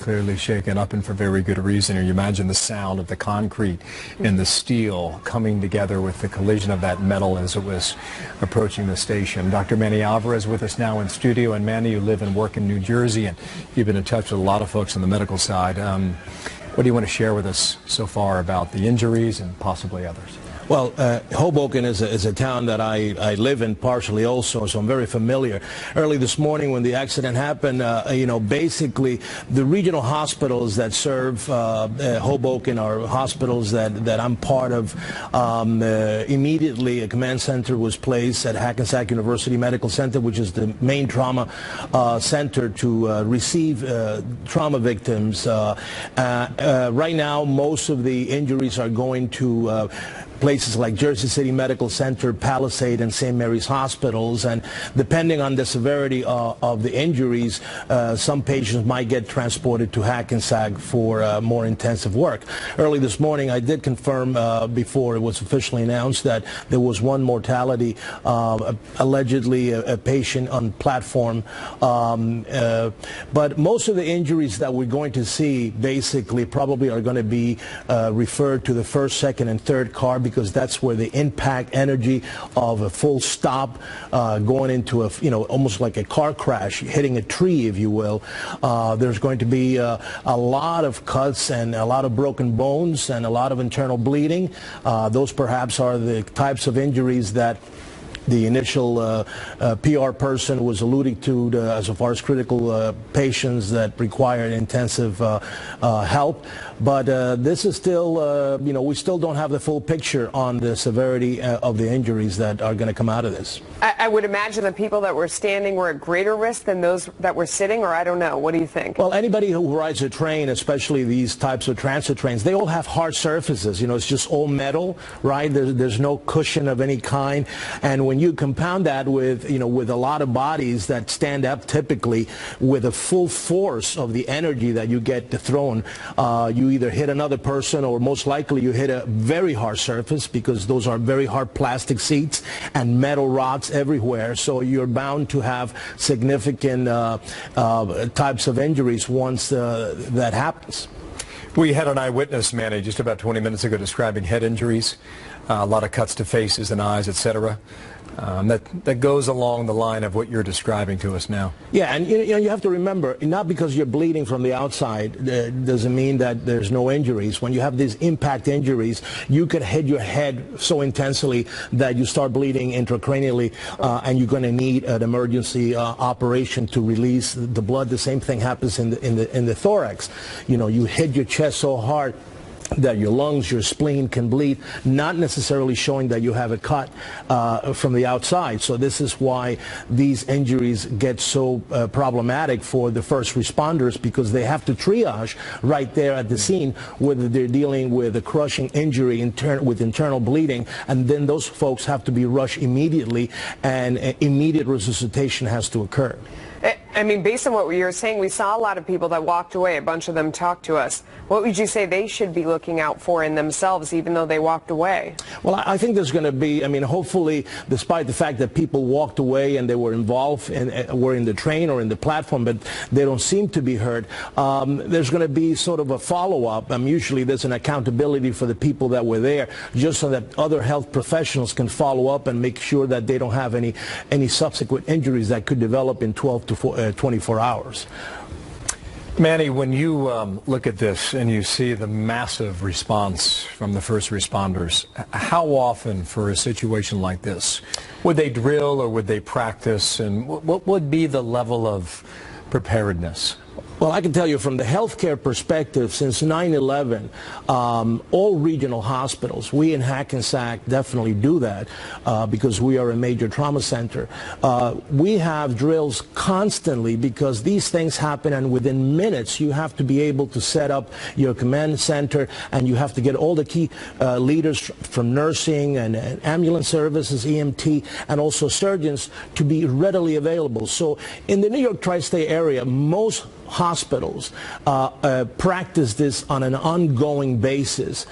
clearly shaken up, and for very good reason. You imagine the sound of the concrete and the steel coming together with the collision of that metal as it was approaching the station. Dr. Manny Alvarez with us now in studio. And Manny, you live and work in New Jersey, and you've been in touch with a lot of folks on the medical side. What do you want to share with us so far about the injuries and possibly others? Well, Hoboken is a town that I live in partially also, so I'm very familiar. Early this morning when the accident happened, you know, basically the regional hospitals that serve Hoboken are hospitals that I'm part of. Immediately a command center was placed at Hackensack University Medical Center, which is the main trauma center to receive trauma victims. Right now, most of the injuries are going to places like Jersey City Medical Center, Palisade, and St. Mary's hospitals, and depending on the severity of the injuries, some patients might get transported to Hackensack for more intensive work. Early this morning, I did confirm before it was officially announced that there was one mortality, allegedly a patient on platform, but most of the injuries that we're going to see basically probably are going to be referred to the first, second, and third car, because that's where the impact energy of a full stop going into a, you know, almost like a car crash, hitting a tree, if you will. There's going to be a lot of cuts and a lot of broken bones and a lot of internal bleeding. Those perhaps are the types of injuries that the initial PR person was alluding to as far as critical patients that require intensive help. But this is still, you know, we still don't have the full picture on the severity of the injuries that are going to come out of this. I would imagine the people that were standing were at greater risk than those that were sitting, or I don't know. What do you think? Well, anybody who rides a train, especially these types of transit trains, they all have hard surfaces. You know, it's just all metal, right? There's no cushion of any kind. And when you compound that with, you know, with a lot of bodies that stand up typically with a full force of the energy that you get thrown, you either hit another person or most likely you hit a very hard surface, because those are very hard plastic seats and metal rods everywhere. So you're bound to have significant types of injuries once that happens. We had an eyewitness, Manny, just about 20 minutes ago describing head injuries, a lot of cuts to faces and eyes, etc. That goes along the line of what you're describing to us now. Yeah, and you know, you have to remember, not because you're bleeding from the outside doesn't mean that there's no injuries. When you have these impact injuries, you could hit your head so intensely that you start bleeding intracranially, and you're going to need an emergency operation to release the blood. The same thing happens in the thorax. You know, you hit your chest so hard that your lungs, your spleen can bleed, not necessarily showing that you have a cut from the outside. So this is why these injuries get so problematic for the first responders, because they have to triage right there at the scene, whether they're dealing with a crushing injury with internal bleeding, and then those folks have to be rushed immediately, and immediate resuscitation has to occur. I mean, based on what you're saying, we saw a lot of people that walked away. A bunch of them talked to us. What would you say they should be looking out for in themselves, even though they walked away? Well, I think there's going to be, I mean, hopefully, despite the fact that people walked away and they were involved and were in the train or in the platform, but they don't seem to be hurt, there's going to be sort of a follow-up. Usually there's an accountability for the people that were there, just so that other health professionals can follow up and make sure that they don't have any subsequent injuries that could develop in 12 to 24 hours. Manny, when you look at this and you see the massive response from the first responders, how often for a situation like this would they drill or would they practice, and what would be the level of preparedness? Well, I can tell you from the healthcare perspective, since 9/11, all regional hospitals, we in Hackensack definitely do that because we are a major trauma center. We have drills constantly because these things happen, and within minutes you have to be able to set up your command center, and you have to get all the key leaders from nursing and ambulance services, EMT, and also surgeons to be readily available. So in the New York tri-state area, most hospitals practice this on an ongoing basis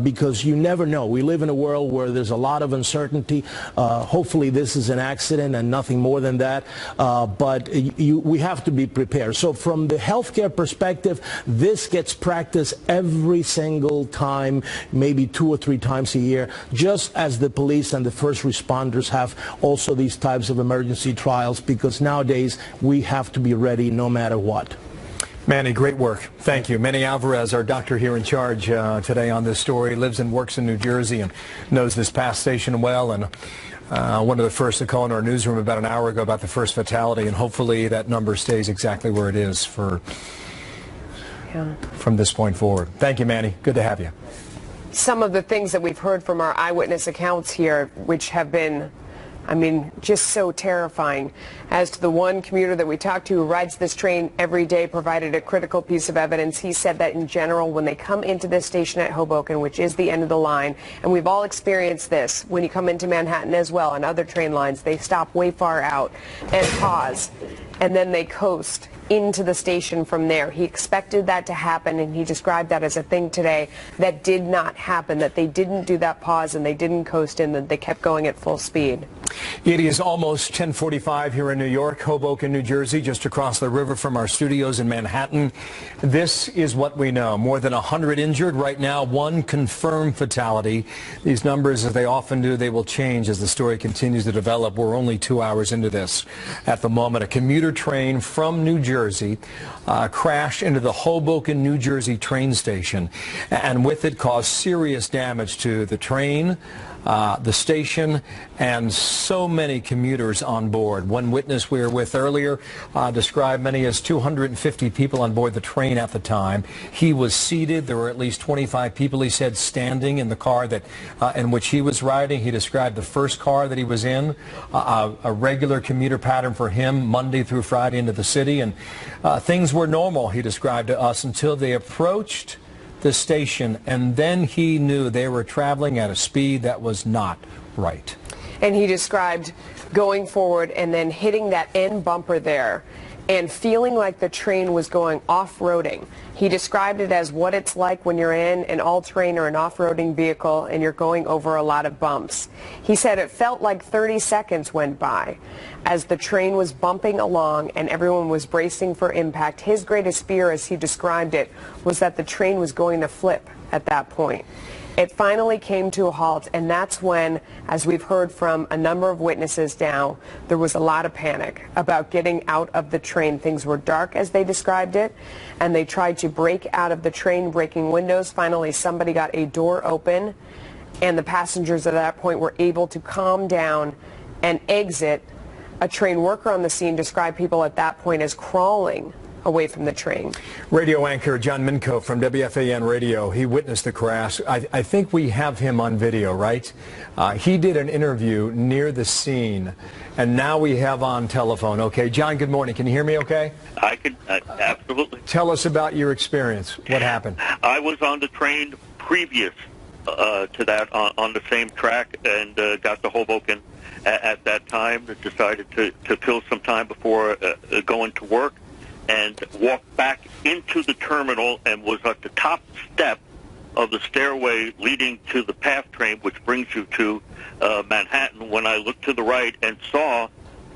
because you never know. We live in a world where there's a lot of uncertainty. Hopefully this is an accident and nothing more than that, but we have to be prepared. So from the healthcare perspective, this gets practiced every single time, maybe 2 or 3 times a year, just as the police and the first responders have also these types of emergency trials, because nowadays we have to be ready no matter what. Manny, great work. Thank you. Manny Alvarez, our doctor here in charge today on this story, lives and works in New Jersey and knows this past station well, and one of the first to call in our newsroom about an hour ago about the first fatality, and hopefully that number stays exactly where it is from this point forward. Thank you, Manny. Good to have you. Some of the things that we've heard from our eyewitness accounts here, which have been, I mean, just so terrifying. As to the one commuter that we talked to who rides this train every day, provided a critical piece of evidence. He said that in general, when they come into this station at Hoboken, which is the end of the line, and we've all experienced this, when you come into Manhattan as well on other train lines, they stop way far out and pause, and then they coast into the station from there. He expected that to happen, and he described that as a thing today that did not happen, that they didn't do that pause and they didn't coast in, that they kept going at full speed. It is almost 10:45 here in New York, Hoboken, New Jersey, just across the river from our studios in Manhattan. This is what we know. More than 100 injured right now, 1 confirmed fatality. These numbers, as they often do, they will change as the story continues to develop. We're only 2 hours into this at the moment. A commuter train from New Jersey crashed into the Hoboken, New Jersey train station, and with it caused serious damage to the train, the station, and so many commuters on board. One witness we were with earlier described many as 250 people on board the train at the time. He was seated. There were at least 25 people, he said, standing in the car that in which he was riding. He described the first car that he was in, a regular commuter pattern for him, Monday through Friday into the city, and things were normal, he described to us, until they approached the station, and then he knew they were traveling at a speed that was not right. And he described going forward and then hitting that end bumper there and feeling like the train was going off-roading. He described it as what it's like when you're in an all-terrain or an off-roading vehicle and you're going over a lot of bumps. He said it felt like 30 seconds went by as the train was bumping along and everyone was bracing for impact. His greatest fear, as he described it, was that the train was going to flip at that point. It finally came to a halt, and that's when, as we've heard from a number of witnesses now, there was a lot of panic about getting out of the train. Things were dark, as they described it, and they tried to break out of the train, breaking windows. Finally, somebody got a door open, and the passengers at that point were able to calm down and exit. A train worker on the scene described people at that point as crawling away from the train. Radio anchor John Minko from WFAN Radio, he witnessed the crash. I think we have him on video, right? He did an interview near the scene, and now we have on telephone. Okay, John, good morning. Can you hear me okay? I can, absolutely. Tell us about your experience. What happened? I was on the train previous to that on the same track and got to Hoboken at that time. Decided to kill some time before going to work, and walked back into the terminal and was at the top step of the stairway leading to the PATH train, which brings you to Manhattan, when I looked to the right and saw,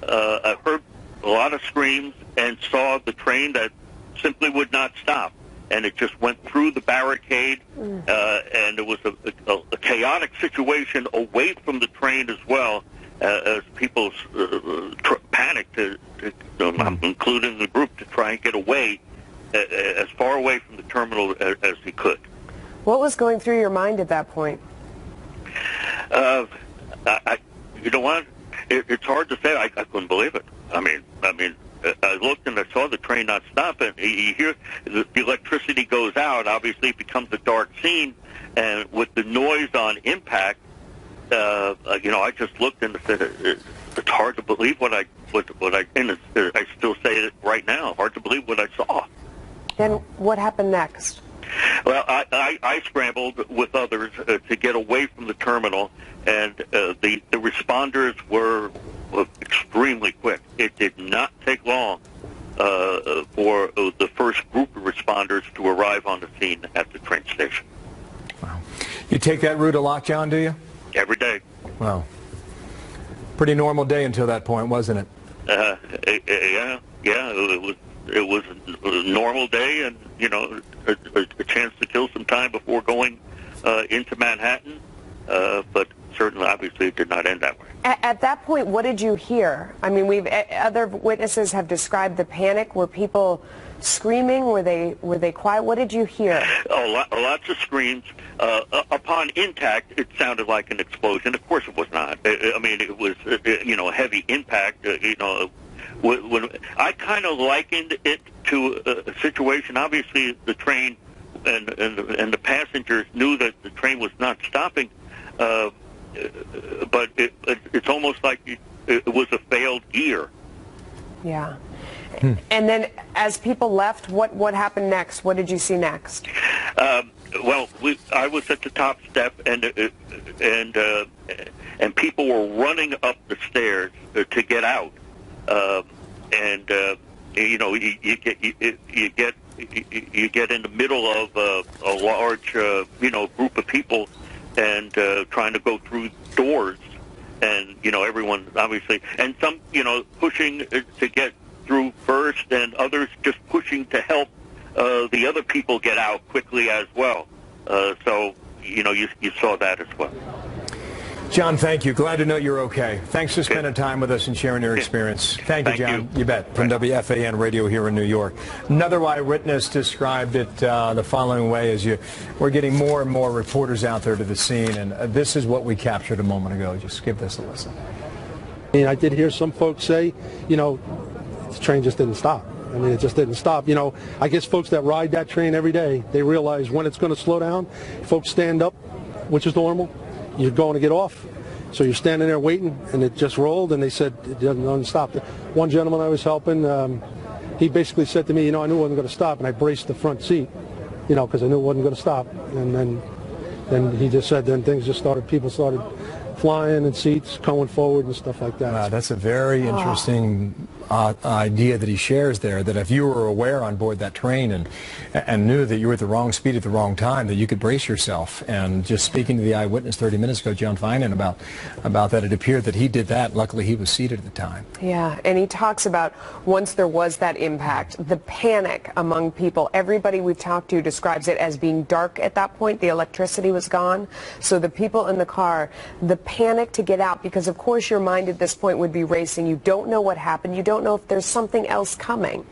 I heard a lot of screams and saw the train that simply would not stop. And it just went through the barricade, and it was a chaotic situation away from the train as well, as people panicked, including the group, to try and get away, as far away from the terminal as he could. What was going through your mind at that point? You know what? It's hard to say. I couldn't believe it. I mean, I looked and I saw the train not stop, and you hear the electricity goes out. Obviously, it becomes a dark scene, and with the noise on impact, I just looked and said, it's hard to believe what I still say it right now. Hard to believe what I saw. Then what happened next? Well, I scrambled with others to get away from the terminal, and the responders were extremely quick. It did not take long for the first group of responders to arrive on the scene at the train station. Wow. You take that route a lot, John, do you? Every day. Wow. Pretty normal day until that point, wasn't it? Yeah. It was a normal day, and a chance to kill some time before going into Manhattan. But certainly, obviously, it did not end that way. At that point, what did you hear? I mean, other witnesses have described the panic. Were people screaming? Were they quiet? What did you hear? Lots of screams. Upon impact, it sounded like an explosion. Of course, it was not. It was a heavy impact. When I kind of likened it to a situation. Obviously, the train and the passengers knew that the train was not stopping. But it's almost like it was a failed gear. Yeah. And then as people left, what happened next? What did you see next? Well, I was at the top step, and people were running up the stairs to get out. You get in the middle of a large group of people, and trying to go through doors, and everyone obviously, and some pushing to get through first, and others just pushing to help the other people get out quickly as well. So you saw that as well. John, thank you. Glad to know you're okay. Thanks for spending time with us and sharing your experience. Thank you, John. You bet. From WFAN Radio here in New York. Another eyewitness described it the following way: as we're getting more and more reporters out there to the scene, and this is what we captured a moment ago. Just give this a listen. I did hear some folks say, the train just didn't stop. It just didn't stop. I guess folks that ride that train every day, they realize when it's going to slow down. Folks stand up, which is normal. You're going to get off. So you're standing there waiting, and it just rolled, and they said it didn't stop. One gentleman I was helping, he basically said to me, I knew it wasn't going to stop, and I braced the front seat, because I knew it wasn't going to stop. And then he just said, then things just started, people started flying and seats going forward and stuff like that. Wow, that's a very interesting idea that he shares there, that if you were aware on board that train and knew that you were at the wrong speed at the wrong time, that you could brace yourself. And just speaking to the eyewitness 30 minutes ago, John Finan, about that, it appeared that he did that. Luckily, he was seated at the time. Yeah, and he talks about once there was that impact, the panic among people. Everybody we've talked to describes it as being dark at that point. The electricity was gone. So the people in the car, the panicked to get out because, of course, your mind at this point would be racing. You don't know what happened. You don't know if there's something else coming.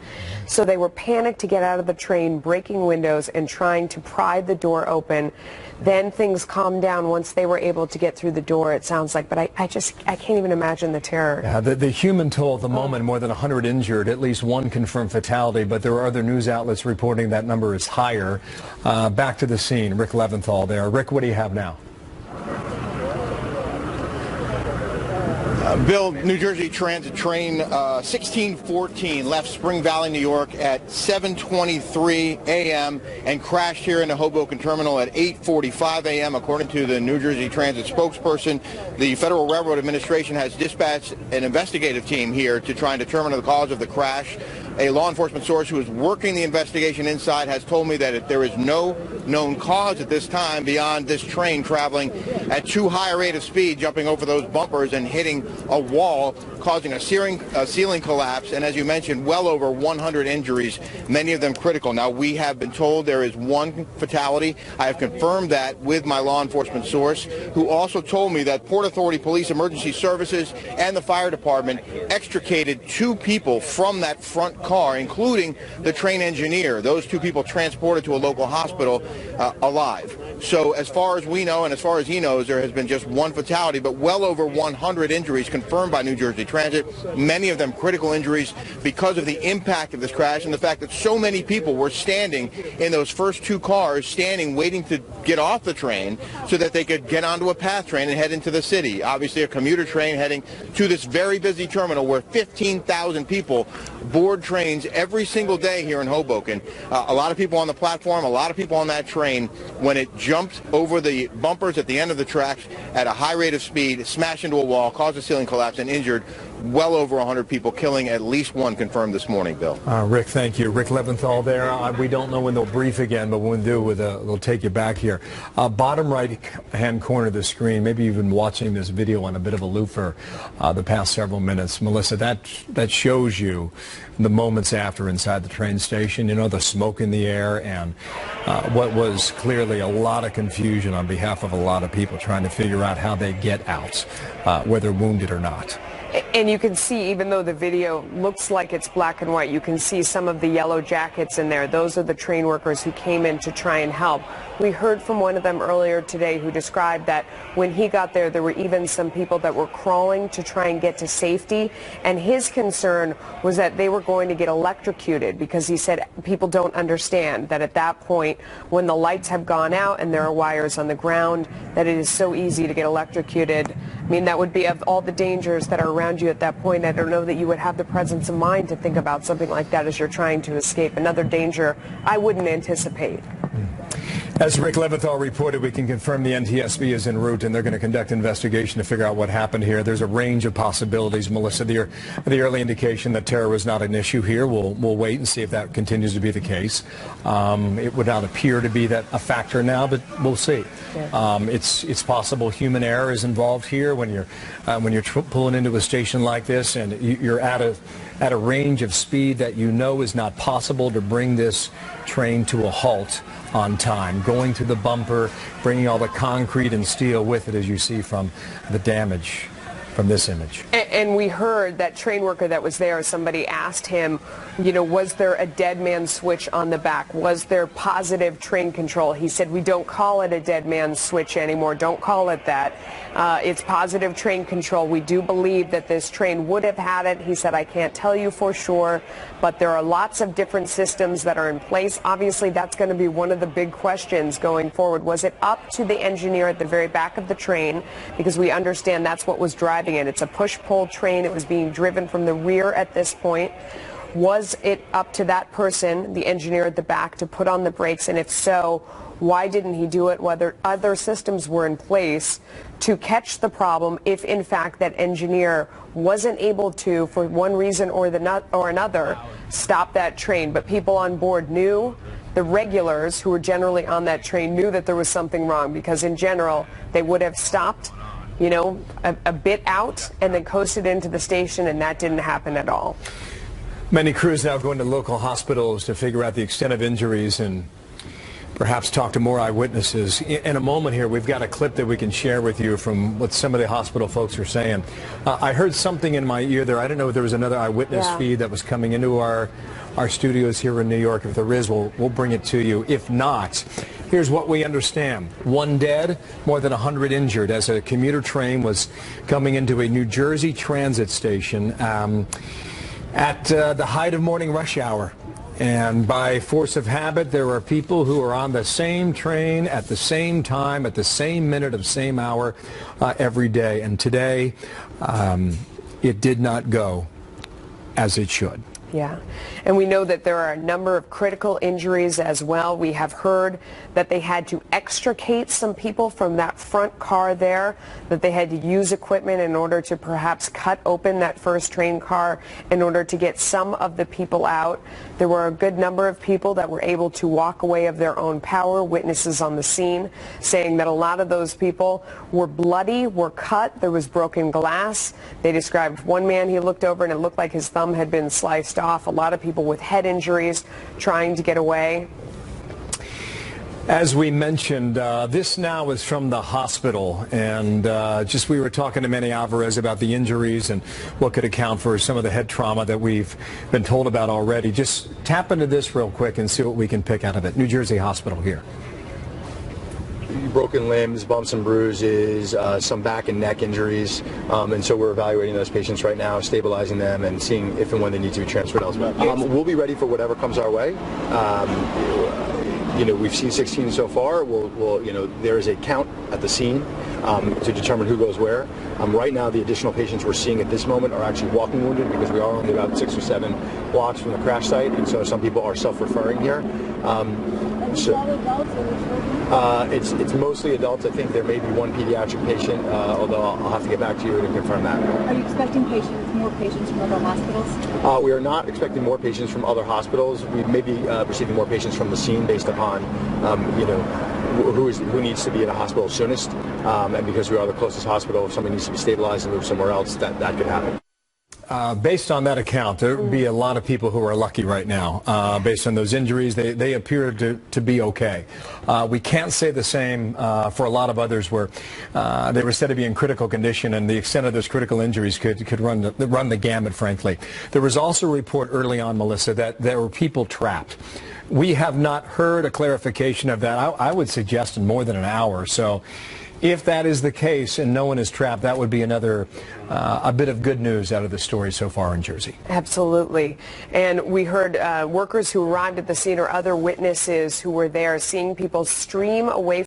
So they were panicked to get out of the train, breaking windows and trying to pry the door open. Then things calmed down once they were able to get through the door, it sounds like. But I can't even imagine the terror. Yeah, the human toll at the moment, more than 100 injured, at least one confirmed fatality, but there are other news outlets reporting that number is higher. Back to the scene, Rick Leventhal there. Rick, what do you have now? Bill, New Jersey Transit train 1614 left Spring Valley, New York at 7:23 a.m. and crashed here in the Hoboken terminal at 8:45 a.m. According to the New Jersey Transit spokesperson, the Federal Railroad Administration has dispatched an investigative team here to try and determine the cause of the crash. A law enforcement source who is working the investigation inside has told me that there is no known cause at this time beyond this train traveling at too high a rate of speed, jumping over those bumpers and hitting a wall, causing a ceiling collapse, and as you mentioned, well over 100 injuries, many of them critical. Now, we have been told there is one fatality. I have confirmed that with my law enforcement source, who also told me that Port Authority Police Emergency Services and the fire department extricated 2 people from that front car, including the train engineer. Those 2 people transported to a local hospital alive. So as far as we know, and as far as he knows, there has been just one fatality, but well over 100 injuries confirmed by New Jersey Transit, many of them critical injuries because of the impact of this crash and the fact that so many people were standing in those first 2 cars, standing waiting to get off the train so that they could get onto a PATH train and head into the city. Obviously a commuter train heading to this very busy terminal where 15,000 people board trains every single day here in Hoboken. A lot of people on the platform, a lot of people on that train. When it jumped over the bumpers at the end of the tracks at a high rate of speed, smashed into a wall, caused a ceiling collapse, and injured well over 100 people, killing at least 1 confirmed this morning, Bill. Rick, thank you. Rick Leventhal there. We don't know when they'll brief again, but when they do, they'll take you back here. Bottom right-hand corner of the screen, maybe you've been watching this video on a bit of a loop for the past several minutes. Melissa, that shows you the moments after inside the train station, you know, the smoke in the air and what was clearly a lot of confusion on behalf of a lot of people trying to figure out how they get out, whether wounded or not. And you can see, even though the video looks like it's black and white, you can see some of the yellow jackets in there. Those are the train workers who came in to try and help. We heard from one of them earlier today who described that when he got there, there were even some people that were crawling to try and get to safety. And his concern was that they were going to get electrocuted because he said people don't understand that at that point, when the lights have gone out and there are wires on the ground, that it is so easy to get electrocuted. I mean, that would be of all the dangers that are around you at that point. I don't know that you would have the presence of mind to think about something like that as you're trying to escape. Another danger I wouldn't anticipate. As Rick Leventhal reported, we can confirm the NTSB is en route and they're going to conduct investigation to figure out what happened here. There's a range of possibilities, Melissa. The early indication that terror was not an issue here. We'll wait and see if that continues to be the case. It would not appear to be a factor now, but we'll see. Yeah. It's possible human error is involved here when you're pulling into a station like this and you're at a range of speed that you know is not possible to bring this train to a halt on time, going through the bumper, bringing all the concrete and steel with it, as you see from the damage from this image. And we heard that train worker that was there, somebody asked him, you know, was there a dead man switch on the back? Was there positive train control? He said, we don't call it a dead man switch anymore. Don't call it that. It's positive train control. We do believe that this train would have had it. He said, I can't tell you for sure, but there are lots of different systems that are in place. Obviously, that's going to be one of the big questions going forward. Was it up to the engineer at the very back of the train? Because we understand that's what was driving it. It's a push-pull train. It was being driven from the rear at this point. Was it up to that person, the engineer at the back, to put on the brakes? And if so, why didn't he do it? Whether other systems were in place to catch the problem if, in fact, that engineer wasn't able to, for one reason or another, stop that train. But people on board knew, the regulars who were generally on that train knew that there was something wrong, because in general, they would have stopped, you know, a bit out and then coasted into the station, and that didn't happen at all. Many crews now going to local hospitals to figure out the extent of injuries, and perhaps talk to more eyewitnesses. In a moment here, we've got a clip that we can share with you from what some of the hospital folks are saying. I heard something in my ear there. I don't know if there was another eyewitness feed that was coming into our studios here in New York. If there is, we'll bring it to you. If not, here's what we understand. 1 dead, more than 100 injured as a commuter train was coming into a New Jersey transit station at the height of morning rush hour. And by force of habit, there are people who are on the same train at the same time, at the same minute of same hour every day. And today, it did not go as it should. Yeah, and we know that there are a number of critical injuries as well. We have heard that they had to extricate some people from that front car there, that they had to use equipment in order to perhaps cut open that first train car in order to get some of the people out. There were a good number of people that were able to walk away of their own power, witnesses on the scene saying that a lot of those people were bloody, were cut, there was broken glass. They described one man, he looked over and it looked like his thumb had been sliced off. A lot of people with head injuries trying to get away. As we mentioned, this now is from the hospital, and we were talking to Manny Alvarez about the injuries and what could account for some of the head trauma that we've been told about already. Just tap into this real quick and see what we can pick out of it. New Jersey Hospital here. Broken limbs, bumps and bruises, some back and neck injuries, and so we're evaluating those patients right now, stabilizing them and seeing if and when they need to be transferred elsewhere. We'll be ready for whatever comes our way. We've seen 16 so far. There is a count at the scene to determine who goes where. Right now, the additional patients we're seeing at this moment are actually walking wounded because we are only about 6 or 7 blocks from the crash site, and so some people are self-referring here. It's mostly adults. I think there may be one pediatric patient, although I'll have to get back to you to confirm that. Are you expecting more patients from other hospitals? We are not expecting more patients from other hospitals. We may be receiving more patients from the scene based upon, who needs to be in a hospital soonest. And because we are the closest hospital, if somebody needs to be stabilized and moved somewhere else, that could happen. Based on that account, there would be a lot of people who are lucky right now. Based on those injuries, they appear to be okay. We can't say the same for a lot of others where they were said to be in critical condition, and the extent of those critical injuries could run the gamut, frankly. There was also a report early on, Melissa, that there were people trapped. We have not heard a clarification of that. I would suggest in more than an hour. So if that is the case and no one is trapped, that would be another a bit of good news out of the story so far in Jersey. Absolutely. And we heard workers who arrived at the scene or other witnesses who were there seeing people stream away